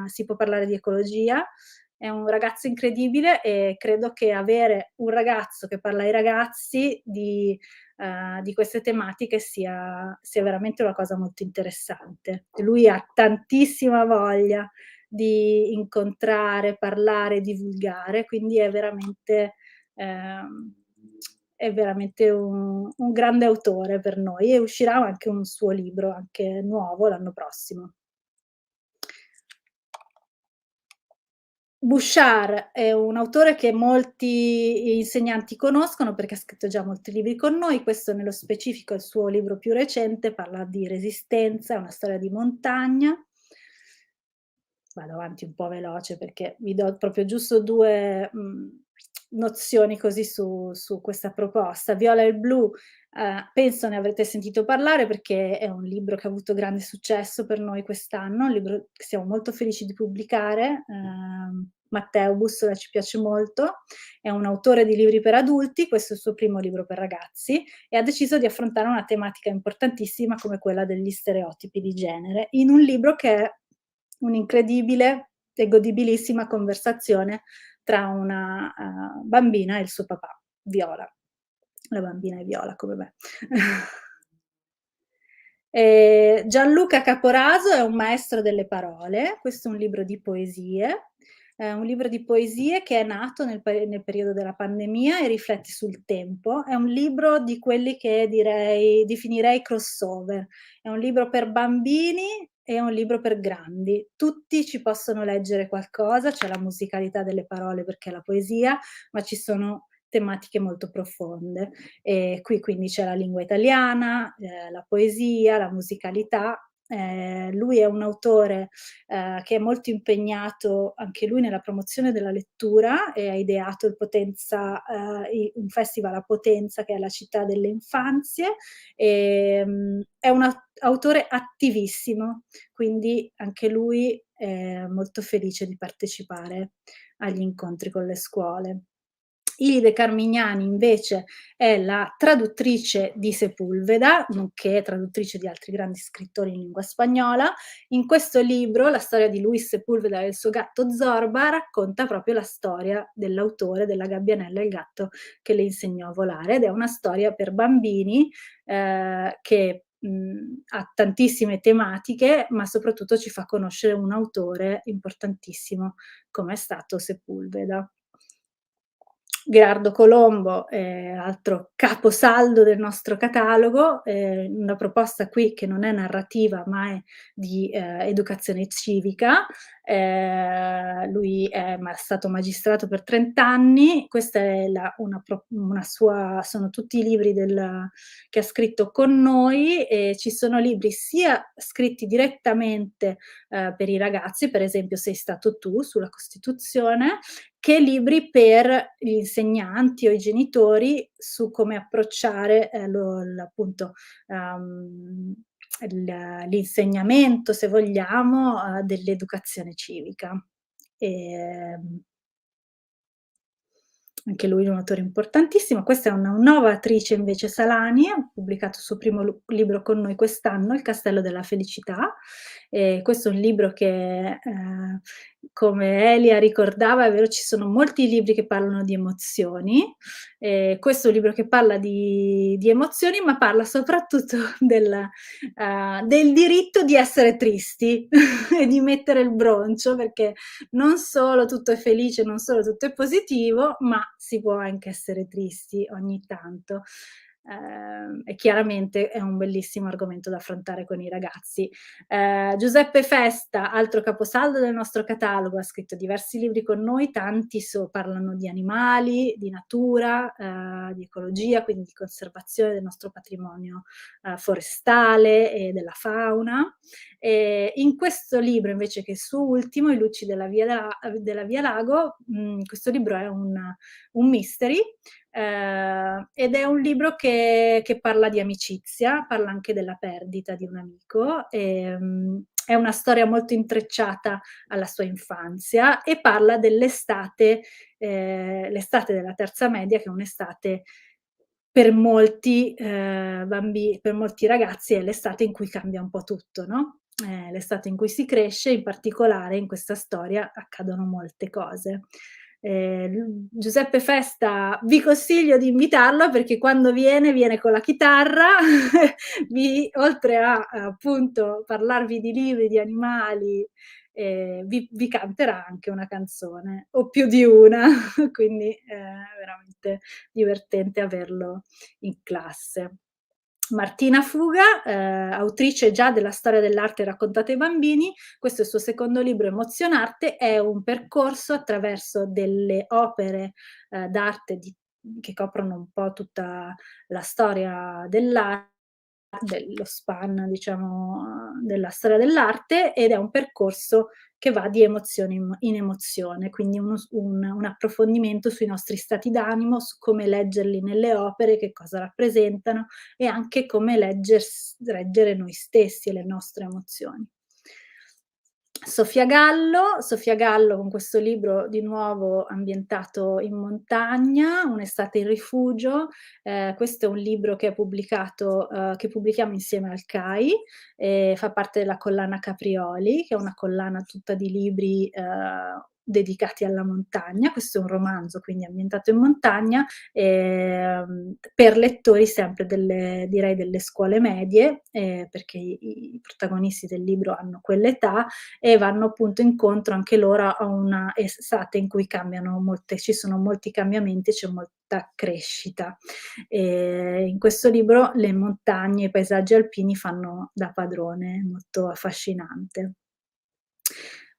si può parlare di ecologia. È un ragazzo incredibile e credo che avere un ragazzo che parla ai ragazzi di queste tematiche sia veramente una cosa molto interessante. Lui ha tantissima voglia di incontrare, parlare, divulgare, quindi è veramente un grande autore per noi, e uscirà anche un suo libro, anche nuovo, l'anno prossimo. Bouchard è un autore che molti insegnanti conoscono perché ha scritto già molti libri con noi. Questo nello specifico è il suo libro più recente, parla di resistenza, è una storia di montagna. Vado avanti un po' veloce perché vi do proprio giusto due nozioni così su questa proposta. Viola il blu, penso ne avrete sentito parlare perché è un libro che ha avuto grande successo per noi quest'anno, un libro che siamo molto felici di pubblicare. Matteo Bussola ci piace molto, è un autore di libri per adulti, questo è il suo primo libro per ragazzi, e ha deciso di affrontare una tematica importantissima come quella degli stereotipi di genere, in un libro che è un'incredibile e godibilissima conversazione tra una bambina e il suo papà, Viola. La bambina è Viola, come me. Gianluca Caporaso è un maestro delle parole, questo è un libro di poesie, che è nato nel periodo della pandemia e riflette sul tempo. È un libro di quelli che definirei crossover, è un libro per bambini e un libro per grandi. Tutti ci possono leggere qualcosa, c'è la musicalità delle parole perché è la poesia, ma ci sono tematiche molto profonde. E qui quindi c'è la lingua italiana, la poesia, la musicalità. Lui è un autore che è molto impegnato anche lui nella promozione della lettura e ha ideato un festival a Potenza che è la città delle infanzie. È un autore attivissimo, quindi anche lui è molto felice di partecipare agli incontri con le scuole. Ilide Carmignani invece è la traduttrice di Sepulveda, nonché traduttrice di altri grandi scrittori in lingua spagnola. In questo libro, la storia di Luis Sepulveda e il suo gatto Zorba racconta proprio la storia dell'autore della Gabbianella e il gatto che le insegnò a volare, ed è una storia per bambini che ha tantissime tematiche, ma soprattutto ci fa conoscere un autore importantissimo come è stato Sepulveda. Gherardo Colombo, altro caposaldo del nostro catalogo, una proposta qui che non è narrativa ma è di educazione civica. Lui è stato magistrato per 30 anni, questa è sono tutti i libri che ha scritto con noi, e ci sono libri sia scritti direttamente per i ragazzi, per esempio Sei stato tu sulla Costituzione, che libri per gli insegnanti o i genitori su come approcciare appunto l'insegnamento, se vogliamo, dell'educazione civica. anche lui un autore importantissimo. Questa è una nuova autrice invece, Salani, ha pubblicato il suo primo libro con noi quest'anno, Il castello della felicità. Questo è un libro che, come Elia ricordava, è vero, ci sono molti libri che parlano di emozioni. Questo è un libro che parla di emozioni, ma parla soprattutto del diritto di essere tristi e di mettere il broncio, perché non solo tutto è felice, non solo tutto è positivo, ma si può anche essere tristi ogni tanto. E chiaramente è un bellissimo argomento da affrontare con i ragazzi. Giuseppe Festa, altro caposaldo del nostro catalogo, ha scritto diversi libri con noi, tanti parlano di animali, di natura, di ecologia, quindi di conservazione del nostro patrimonio forestale e della fauna. In questo libro, invece, che è il suo ultimo, I Lucci della Via Lago, questo libro è un mystery, ed è un libro che parla di amicizia, parla anche della perdita di un amico, è una storia molto intrecciata alla sua infanzia e parla dell'estate, l'estate della terza media, che è un'estate per molti per molti ragazzi è l'estate in cui cambia un po' tutto, no? L'estate in cui si cresce, in particolare in questa storia accadono molte cose. Giuseppe Festa, vi consiglio di invitarlo, perché quando viene con la chitarra, oltre a appunto parlarvi di libri, di animali, vi canterà anche una canzone, o più di una, quindi è veramente divertente averlo in classe. Martina Fuga, autrice già della storia dell'arte raccontata ai bambini, questo è il suo secondo libro, Emozionarte, è un percorso attraverso delle opere d'arte che coprono un po' tutta la storia dell'arte, dello span, diciamo, della storia dell'arte, ed è un percorso che va di emozione in emozione, quindi un approfondimento sui nostri stati d'animo, su come leggerli nelle opere, che cosa rappresentano e anche come leggere noi stessi e le nostre emozioni. Sofia Gallo con questo libro di nuovo ambientato in montagna, Un'estate in rifugio. Questo è un libro che è pubblicato, che pubblichiamo insieme al CAI, fa parte della collana Caprioli, che è una collana tutta di libri dedicati alla montagna. Questo è un romanzo, quindi ambientato in montagna, per lettori sempre delle scuole medie, perché i protagonisti del libro hanno quell'età e vanno appunto incontro anche loro a una estate in cui ci sono molti cambiamenti, c'è molta crescita. In questo libro le montagne, i paesaggi alpini fanno da padrone, molto affascinante.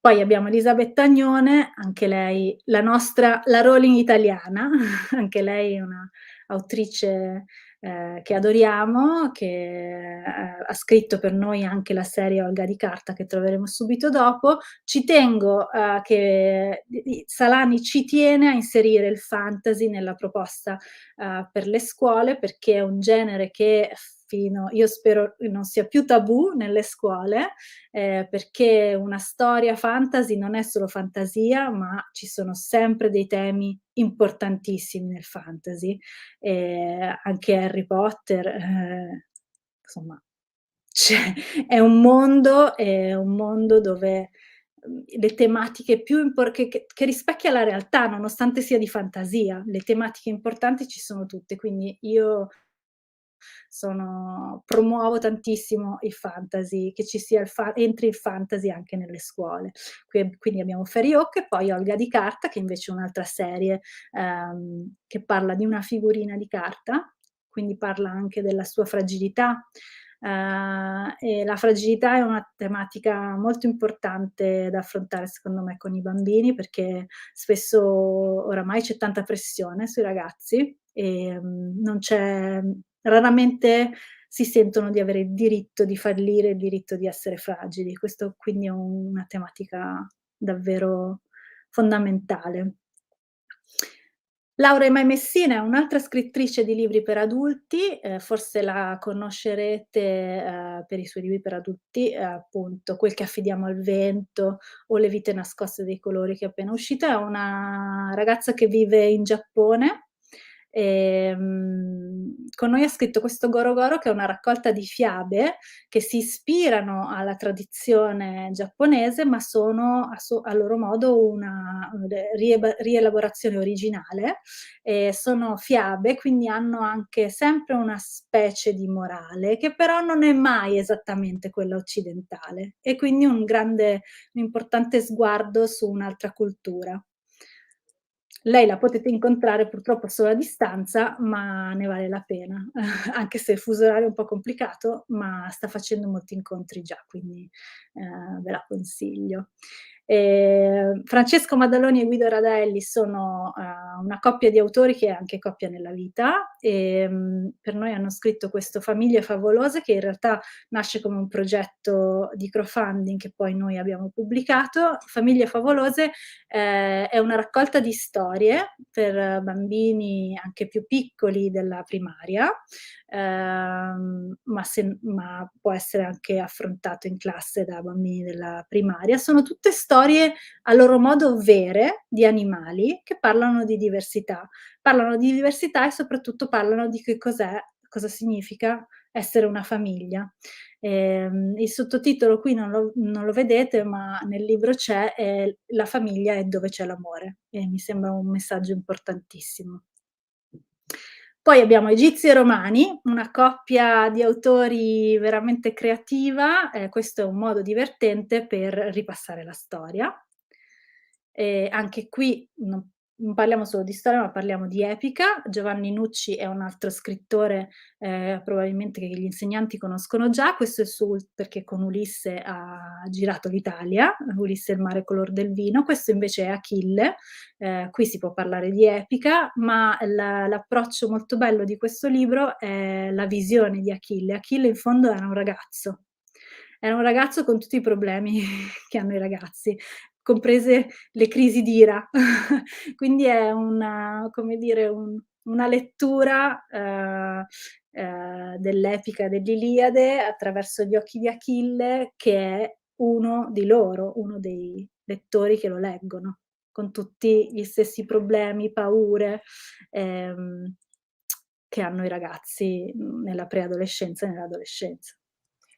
Poi abbiamo Elisabetta Agnone, anche lei la Rowling italiana, anche lei è una autrice che adoriamo, che ha scritto per noi anche la serie Olga di Carta, che troveremo subito dopo. Ci tengo che Salani ci tiene a inserire il fantasy nella proposta per le scuole, perché è un genere che io spero non sia più tabù nelle scuole, perché una storia fantasy non è solo fantasia, ma ci sono sempre dei temi importantissimi nel fantasy. Anche Harry Potter, insomma, è un mondo dove le tematiche più che rispecchia la realtà, nonostante sia di fantasia. Le tematiche importanti ci sono tutte, quindi io promuovo tantissimo il fantasy, che ci sia entri il fantasy anche nelle scuole. Quindi abbiamo Fairy Oak e poi Olga di Carta, che invece è un'altra serie che parla di una figurina di carta, quindi parla anche della sua fragilità. E la fragilità è una tematica molto importante da affrontare, secondo me, con i bambini, perché spesso oramai c'è tanta pressione sui ragazzi e raramente si sentono di avere il diritto di fallire, il diritto di essere fragili. Questo quindi è una tematica davvero fondamentale. Laura Mai Messina è un'altra scrittrice di libri per adulti, forse la conoscerete, per i suoi libri per adulti, appunto Quel che affidiamo al vento o Le vite nascoste dei colori, che è appena uscita. È una ragazza che vive in Giappone. Con noi ha scritto questo Goro Goro, che è una raccolta di fiabe che si ispirano alla tradizione giapponese, ma sono a loro modo una rielaborazione originale. Sono fiabe, quindi hanno anche sempre una specie di morale, che però non è mai esattamente quella occidentale, e quindi un importante sguardo su un'altra cultura. Lei la potete incontrare purtroppo solo a distanza, ma ne vale la pena, anche se il fuso orario è un po' complicato, ma sta facendo molti incontri già, quindi ve la consiglio. Francesco Maddaloni e Guido Radelli sono una coppia di autori che è anche coppia nella vita, e per noi hanno scritto questo Famiglie Favolose, che in realtà nasce come un progetto di crowdfunding che poi noi abbiamo pubblicato. Famiglie Favolose è una raccolta di storie per bambini anche più piccoli della primaria, ma può essere anche affrontato in classe da bambini della primaria. Sono tutte storie a loro modo vere di animali che parlano di diversità. Parlano di diversità e soprattutto parlano di che cosa significa essere una famiglia. Il sottotitolo qui non lo vedete, ma nel libro c'è, La famiglia è dove c'è l'amore, e mi sembra un messaggio importantissimo. Poi abbiamo Egizi e Romani, una coppia di autori veramente creativa, questo è un modo divertente per ripassare la storia. Anche qui non parliamo solo di storia, ma parliamo di epica. Giovanni Nucci è un altro scrittore, probabilmente che gli insegnanti conoscono già. Questo è perché con Ulisse ha girato l'Italia, Ulisse e il mare color del vino. Questo invece è Achille. Qui si può parlare di epica, ma l'approccio molto bello di questo libro è la visione di Achille. Achille in fondo era un ragazzo con tutti i problemi che hanno i ragazzi, comprese le crisi d'ira. Quindi è una lettura dell'epica dell'Iliade attraverso gli occhi di Achille, che è uno di loro, uno dei lettori che lo leggono, con tutti gli stessi problemi, paure, che hanno i ragazzi nella preadolescenza e nell'adolescenza.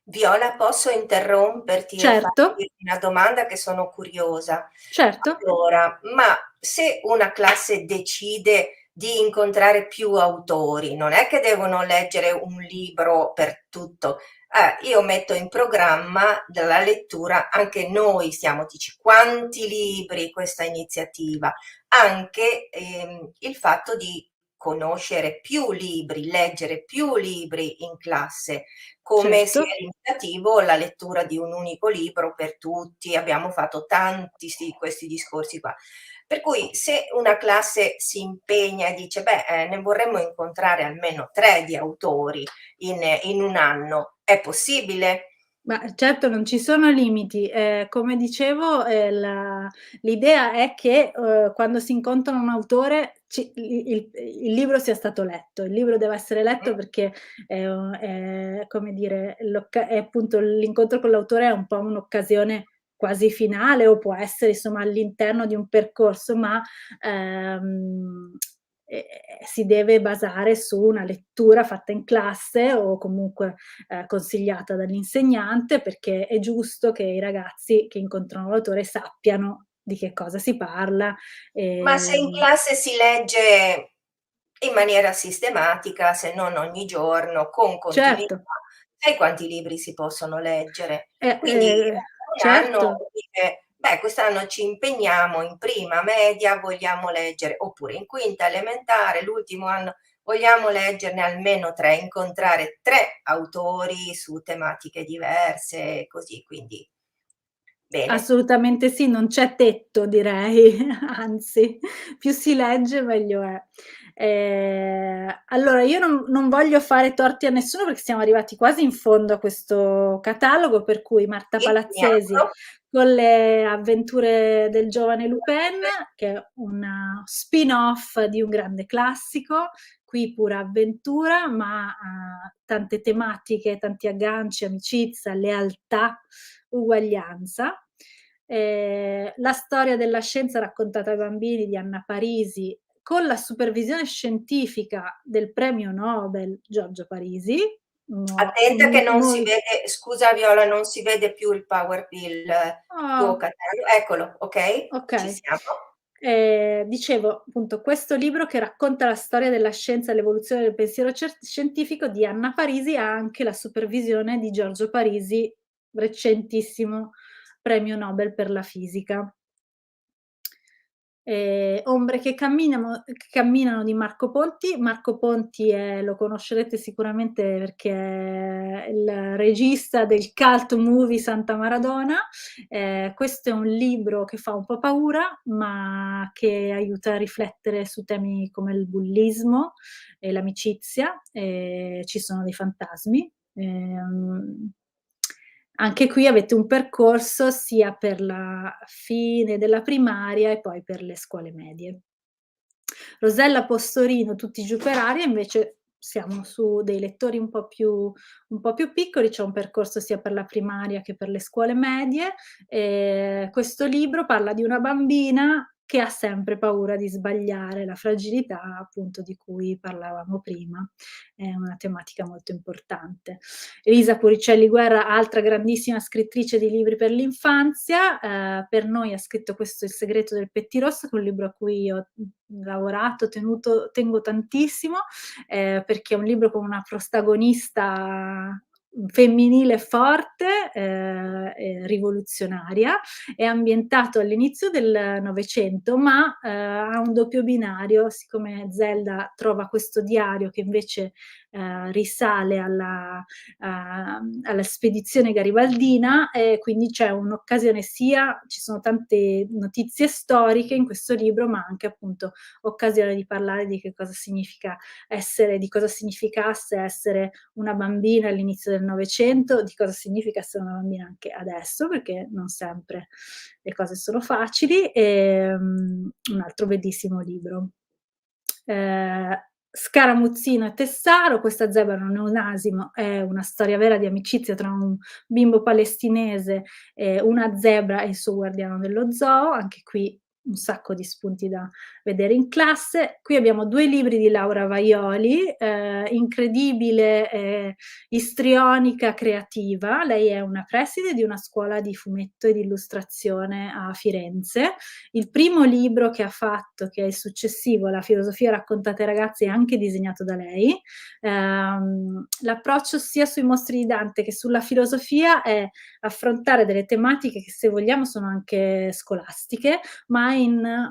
Viola, posso interromperti e Certo, farti una domanda che sono curiosa? certo. Allora, ma se una classe decide di incontrare più autori, non è che devono leggere un libro per tutto. Io metto in programma della lettura, anche noi dici quanti libri questa iniziativa, anche il fatto di conoscere più libri, leggere più libri in classe, come Certo. sia limitativo la lettura di un unico libro per tutti. Abbiamo fatto tanti questi discorsi qua. Per cui se una classe si impegna e dice ne vorremmo incontrare almeno 3 di autori in un anno, è possibile? Ma certo, non ci sono limiti. Come dicevo, l'idea è che, quando si incontra un autore il libro sia stato letto. Il libro deve essere letto perché è come dire, è appunto l'incontro con l'autore è un po' un'occasione quasi finale, o può essere insomma all'interno di un percorso, ma ehm, si deve basare su una lettura fatta in classe o comunque consigliata dall'insegnante, perché è giusto che i ragazzi che incontrano l'autore sappiano di che cosa si parla. Ma se in classe si legge in maniera sistematica, se non ogni giorno, con continuità, Certo, sai quanti libri si possono leggere? Quindi un anno certo. dice: quest'anno ci impegniamo, in prima media vogliamo leggere, oppure in quinta elementare, l'ultimo anno, vogliamo leggerne almeno 3, incontrare 3 autori su tematiche diverse, così, quindi bene. Assolutamente sì, non c'è tetto direi, anzi più si legge meglio è. Allora, io non voglio fare torti a nessuno perché siamo arrivati quasi in fondo a questo catalogo, per cui Marta Sì, mi Palazzesi auguro. con le avventure del giovane Lupin, che è una spin-off di un grande classico, qui pura avventura, ma tante tematiche, tanti agganci, amicizia, lealtà, uguaglianza. La storia della scienza raccontata ai bambini di Anna Parisi con la supervisione scientifica del premio Nobel Giorgio Parisi. Attenta che non si Molto. vede, scusa Viola, non si vede più il Power Bill tuo Oh, catalogo. Eccolo, ok? Ci ok. siamo. Dicevo appunto questo libro che racconta la storia della scienza e l'evoluzione del pensiero scientifico di Anna Parisi ha anche la supervisione di Giorgio Parisi, recentissimo premio Nobel per la fisica. Ombre che camminano di Marco Ponti. Marco Ponti lo conoscerete sicuramente perché è il regista del cult movie Santa Maradona. Questo è un libro che fa un po' paura, ma che aiuta a riflettere su temi come il bullismo e l'amicizia. Ci sono dei fantasmi. Anche qui avete un percorso sia per la fine della primaria e poi per le scuole medie. Rosella Postorino, Tutti giù per aria, invece siamo su dei lettori un po' più piccoli, c'è un percorso sia per la primaria che per le scuole medie. Questo libro parla di una bambina che ha sempre paura di sbagliare, la fragilità appunto di cui parlavamo prima. È una tematica molto importante. Elisa Puricelli Guerra, altra grandissima scrittrice di libri per l'infanzia, per noi ha scritto questo Il segreto del pettirosso, che è un libro a cui ho lavorato, tengo tantissimo, perché è un libro con una protagonista femminile forte, rivoluzionaria, è ambientato all'inizio del Novecento, ma ha un doppio binario, siccome Zelda trova questo diario che invece risale alla spedizione garibaldina, e quindi c'è un'occasione sia, ci sono tante notizie storiche in questo libro, ma anche appunto occasione di parlare di che cosa significa essere, di cosa significasse essere una bambina all'inizio del Novecento, di cosa significa essere una bambina anche adesso, perché non sempre le cose sono facili. Un altro bellissimo libro. Scaramuzzino e Tessaro, Questa zebra non è un asino, è una storia vera di amicizia tra un bimbo palestinese, una zebra e il suo guardiano dello zoo, anche qui un sacco di spunti da vedere in classe. Qui abbiamo 2 libri di Laura Vaioli, incredibile, istrionica creativa. Lei è una preside di una scuola di fumetto e di illustrazione a Firenze. Il primo libro che ha fatto, che è il successivo, La filosofia raccontata ai ragazzi, è anche disegnato da lei. L'approccio sia sui mostri di Dante che sulla filosofia è affrontare delle tematiche che, se vogliamo, sono anche scolastiche, ma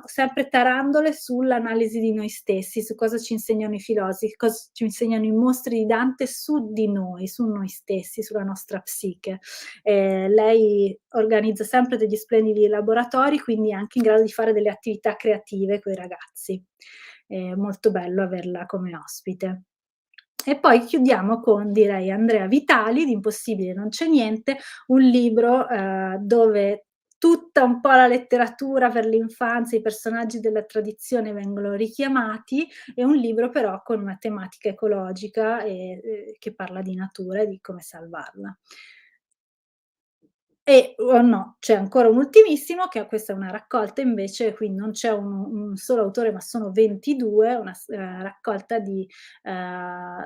sempre tarandole sull'analisi di noi stessi, su cosa ci insegnano i filosofi, cosa ci insegnano i mostri di Dante su di noi, su noi stessi, sulla nostra psiche. Lei organizza sempre degli splendidi laboratori, quindi è anche in grado di fare delle attività creative coi ragazzi. È molto bello averla come ospite. E poi chiudiamo con, direi, Andrea Vitali, di Impossibile non c'è niente, un libro dove tutta un po' la letteratura per l'infanzia, i personaggi della tradizione vengono richiamati, è un libro però con una tematica ecologica che parla di natura e di come salvarla. E no, c'è ancora un ultimissimo, che questa è una raccolta invece, quindi non c'è un solo autore, ma sono 22, una raccolta di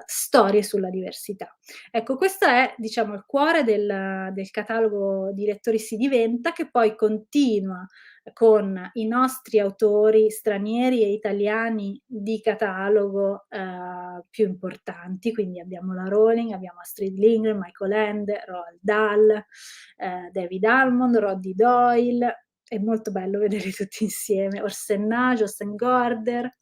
storie sulla diversità. Ecco, questo è, diciamo, il cuore del catalogo di Lettori si diventa, che poi continua con i nostri autori stranieri e italiani di catalogo più importanti, quindi abbiamo la Rowling, abbiamo Astrid Lindgren, Michael Ende, Roald Dahl, David Almond, Roddy Doyle, è molto bello vedere tutti insieme, Orsenna, Jostein Gaarder,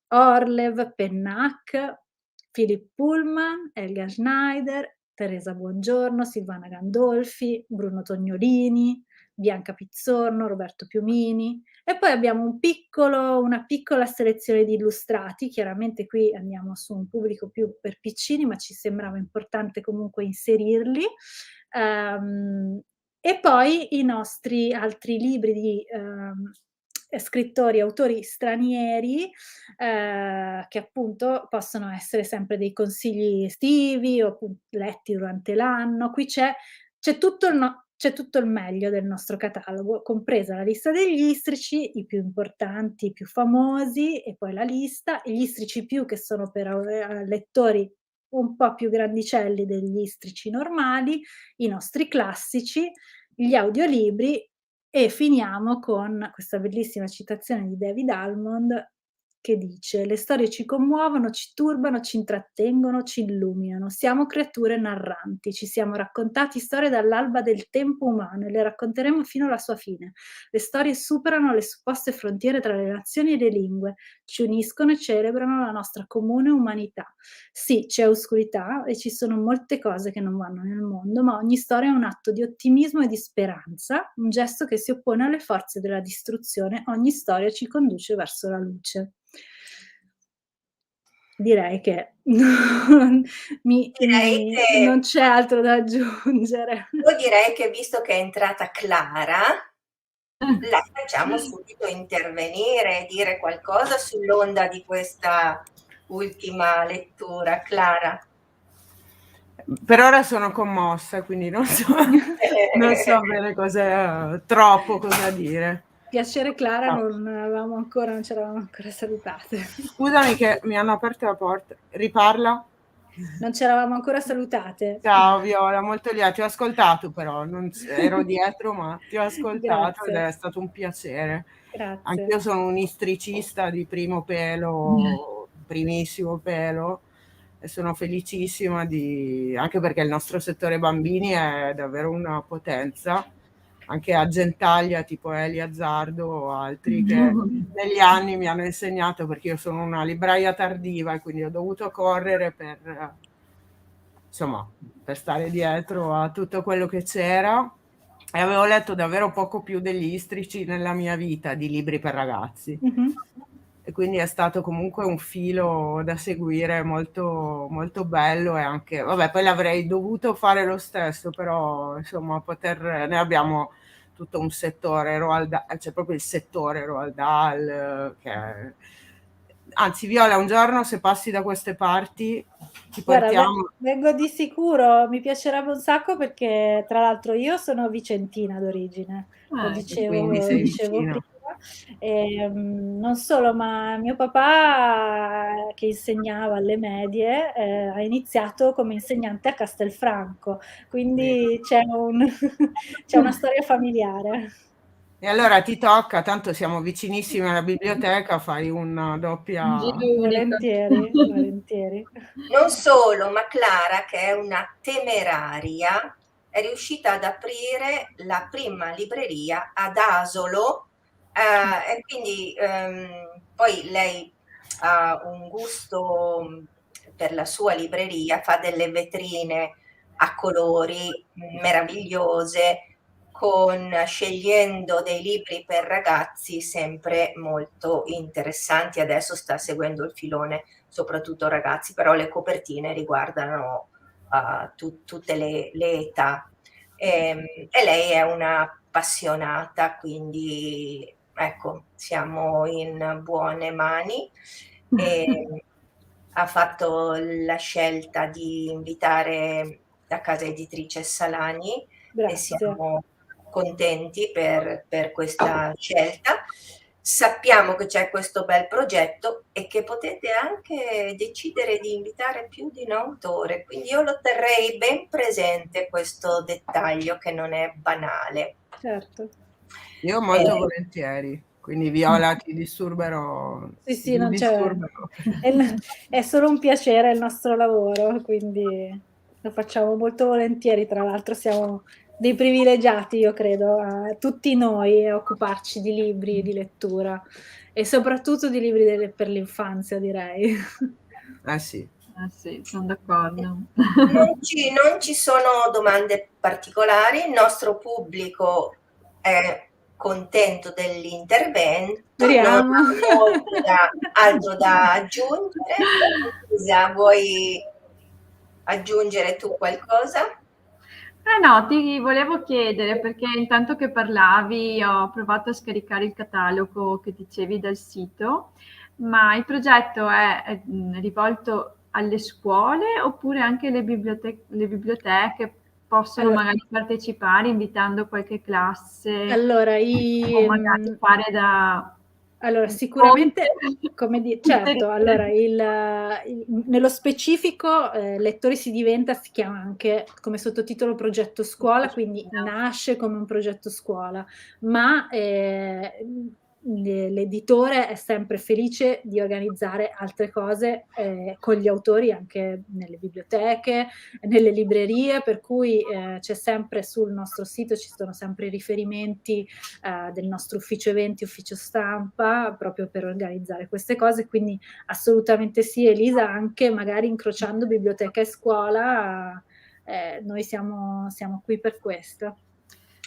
Orlev, Pennac, Philip Pullman, Helga Schneider, Teresa Buongiorno, Silvana Gandolfi, Bruno Tognolini, Bianca Pizzorno, Roberto Piumini, e poi abbiamo una piccola selezione di illustrati. Chiaramente qui andiamo su un pubblico più per piccini, ma ci sembrava importante comunque inserirli. E poi i nostri altri libri di scrittori, autori stranieri, che appunto possono essere sempre dei consigli estivi o letti durante l'anno. Qui c'è tutto il meglio del nostro catalogo, compresa la lista degli istrici, i più importanti, i più famosi, e poi la lista, e gli istrici più che sono per lettori un po' più grandicelli degli istrici normali, i nostri classici, gli audiolibri, e finiamo con questa bellissima citazione di David Almond che dice: "Le storie ci commuovono, ci turbano, ci intrattengono, ci illuminano. Siamo creature narranti, ci siamo raccontati storie dall'alba del tempo umano e le racconteremo fino alla sua fine. Le storie superano le supposte frontiere tra le nazioni e le lingue, ci uniscono e celebrano la nostra comune umanità. Sì, c'è oscurità e ci sono molte cose che non vanno nel mondo, ma ogni storia è un atto di ottimismo e di speranza, un gesto che si oppone alle forze della distruzione. Ogni storia ci conduce verso la luce." Direi che non Direi c'è altro da aggiungere. io direi che visto che è entrata Clara, la facciamo subito intervenire e dire qualcosa sull'onda di questa ultima lettura. Clara. Per ora sono commossa, quindi non so bene troppo cosa dire. Piacere Clara, non ci eravamo ancora salutate. Scusami che mi hanno aperto la porta. Riparla? Non ci eravamo ancora salutate. Ciao Viola, molto lieta. Ti ho ascoltato però, non ero dietro, ma ti ho ascoltato. Grazie. Ed è stato un piacere. Grazie. Anch'io sono un istricista di primo pelo, primissimo pelo, e sono felicissima anche perché il nostro settore bambini è davvero una potenza, anche a Gentaglia tipo Eli Azzardo o altri che negli anni mi hanno insegnato, perché io sono una libraia tardiva e quindi ho dovuto correre per stare dietro a tutto quello che c'era, e avevo letto davvero poco più degli istrici nella mia vita di libri per ragazzi. E quindi è stato comunque un filo da seguire molto, molto bello, e anche, vabbè, poi l'avrei dovuto fare lo stesso, però insomma ne abbiamo tutto un settore, Roald Dahl, c'è proprio il settore Roald Dahl, anzi Viola, un giorno se passi da queste parti ti portiamo. Guarda, vengo di sicuro, mi piacerebbe un sacco, perché tra l'altro io sono vicentina d'origine, lo dicevo prima. Non solo, ma mio papà, che insegnava alle medie, ha iniziato come insegnante a Castelfranco, quindi c'è una storia familiare. E allora ti tocca, tanto siamo vicinissimi alla biblioteca, fai una doppia. Volentieri. Non solo, ma Clara, che è una temeraria, è riuscita ad aprire la prima libreria ad Asolo, e quindi poi lei ha un gusto per la sua libreria, fa delle vetrine a colori meravigliose, scegliendo dei libri per ragazzi sempre molto interessanti. Adesso sta seguendo il filone soprattutto ragazzi, però le copertine riguardano tutte le età. E lei è una appassionata, quindi ecco, siamo in buone mani. Ha fatto la scelta di invitare la casa editrice Salani. Grazie. E siamo contenti per questa scelta. Sappiamo che c'è questo bel progetto e che potete anche decidere di invitare più di un autore, quindi io lo terrei ben presente, questo dettaglio che non è banale. Certo. Io molto volentieri, quindi Viola ti disturberò. Sì, non c'è. È solo un piacere il nostro lavoro, quindi lo facciamo molto volentieri. Tra l'altro siamo dei privilegiati, io credo, tutti noi, a occuparci di libri e di lettura, e soprattutto di libri per l'infanzia, direi. Sì, sono d'accordo. Non ci sono domande particolari, il nostro pubblico è contento dell'intervento. Speriamo. Non ho altro da aggiungere. Elisa, vuoi aggiungere tu qualcosa? No, ti volevo chiedere, perché intanto che parlavi ho provato a scaricare il catalogo che dicevi dal sito, ma il progetto è rivolto alle scuole oppure anche le biblioteche possono Allora, magari partecipare invitando qualche classe allora, o magari fare da allora, ponte sicuramente, come certo, allora, interiore? nello specifico, Lettori si diventa si chiama anche come sottotitolo progetto scuola, quindi nasce come un progetto scuola, ma l'editore è sempre felice di organizzare altre cose con gli autori anche nelle biblioteche, nelle librerie, per cui c'è sempre sul nostro sito, ci sono sempre i riferimenti del nostro ufficio eventi, ufficio stampa, proprio per organizzare queste cose, quindi assolutamente sì, Elisa, anche magari incrociando biblioteca e scuola, noi siamo qui per questo.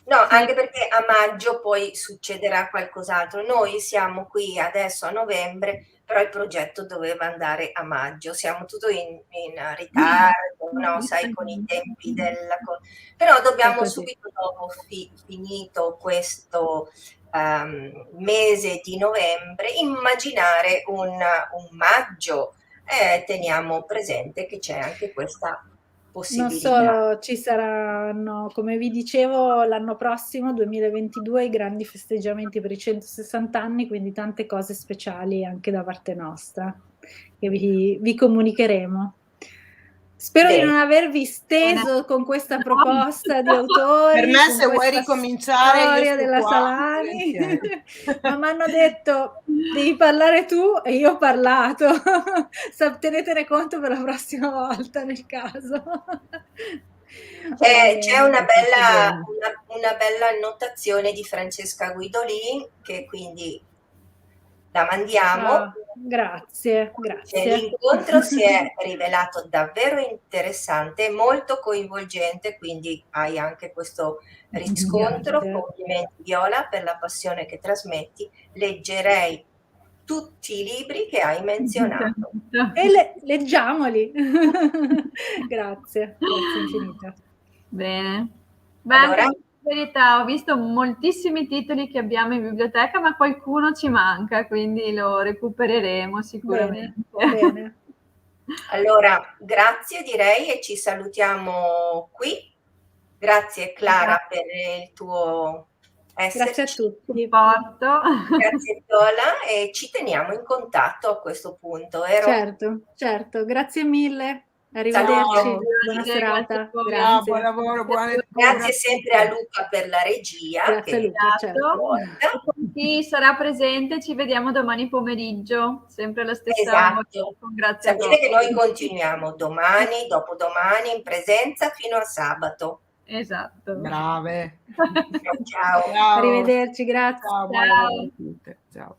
No, Sì. anche perché a maggio poi succederà qualcos'altro. Noi siamo qui adesso a novembre, però il progetto doveva andare a maggio. Siamo tutto in ritardo, no? Sai, con i tempi però dobbiamo subito dopo finito questo mese di novembre immaginare un maggio. Teniamo presente che c'è anche questa Non possibilità. solo, ci saranno, come vi dicevo, l'anno prossimo, 2022, i grandi festeggiamenti per i 160 anni, quindi tante cose speciali anche da parte nostra, che vi comunicheremo. Spero di non avervi steso con questa proposta di autori. Per me, se vuoi ricominciare, io storia sto della qua, Salani, ma mi hanno detto devi parlare tu e io ho parlato. Tenetene conto per la prossima volta nel caso. C'è una bella annotazione di Francesca Guidolin che quindi la mandiamo. Grazie. L'incontro si è rivelato davvero interessante e molto coinvolgente, quindi hai anche questo riscontro. Grazie. Complimenti Viola per la passione che trasmetti. Leggerei tutti i libri che hai menzionato. E leggiamoli. Grazie infinito. Bene. Allora, in verità ho visto moltissimi titoli che abbiamo in biblioteca, ma qualcuno ci manca, quindi lo recupereremo sicuramente. Bene. Allora, grazie direi e ci salutiamo qui. Grazie Clara per il tuo esserci. Grazie a tutti. Supporto. Grazie Viola e ci teniamo in contatto a questo punto, vero? Certo, grazie mille. Arrivederci, buona serata. Grazie. Buon lavoro, buona lettura. Grazie sempre a Luca per la regia. Grazie a Luca, certo. Con chi sarà presente ci vediamo domani pomeriggio, sempre alla stessa esatto. ora. Grazie. Sapete che noi continuiamo domani, dopodomani in presenza fino a sabato. Esatto. Brave. Ciao. Arrivederci, grazie. Ciao. Buon lavoro a tutte. Ciao.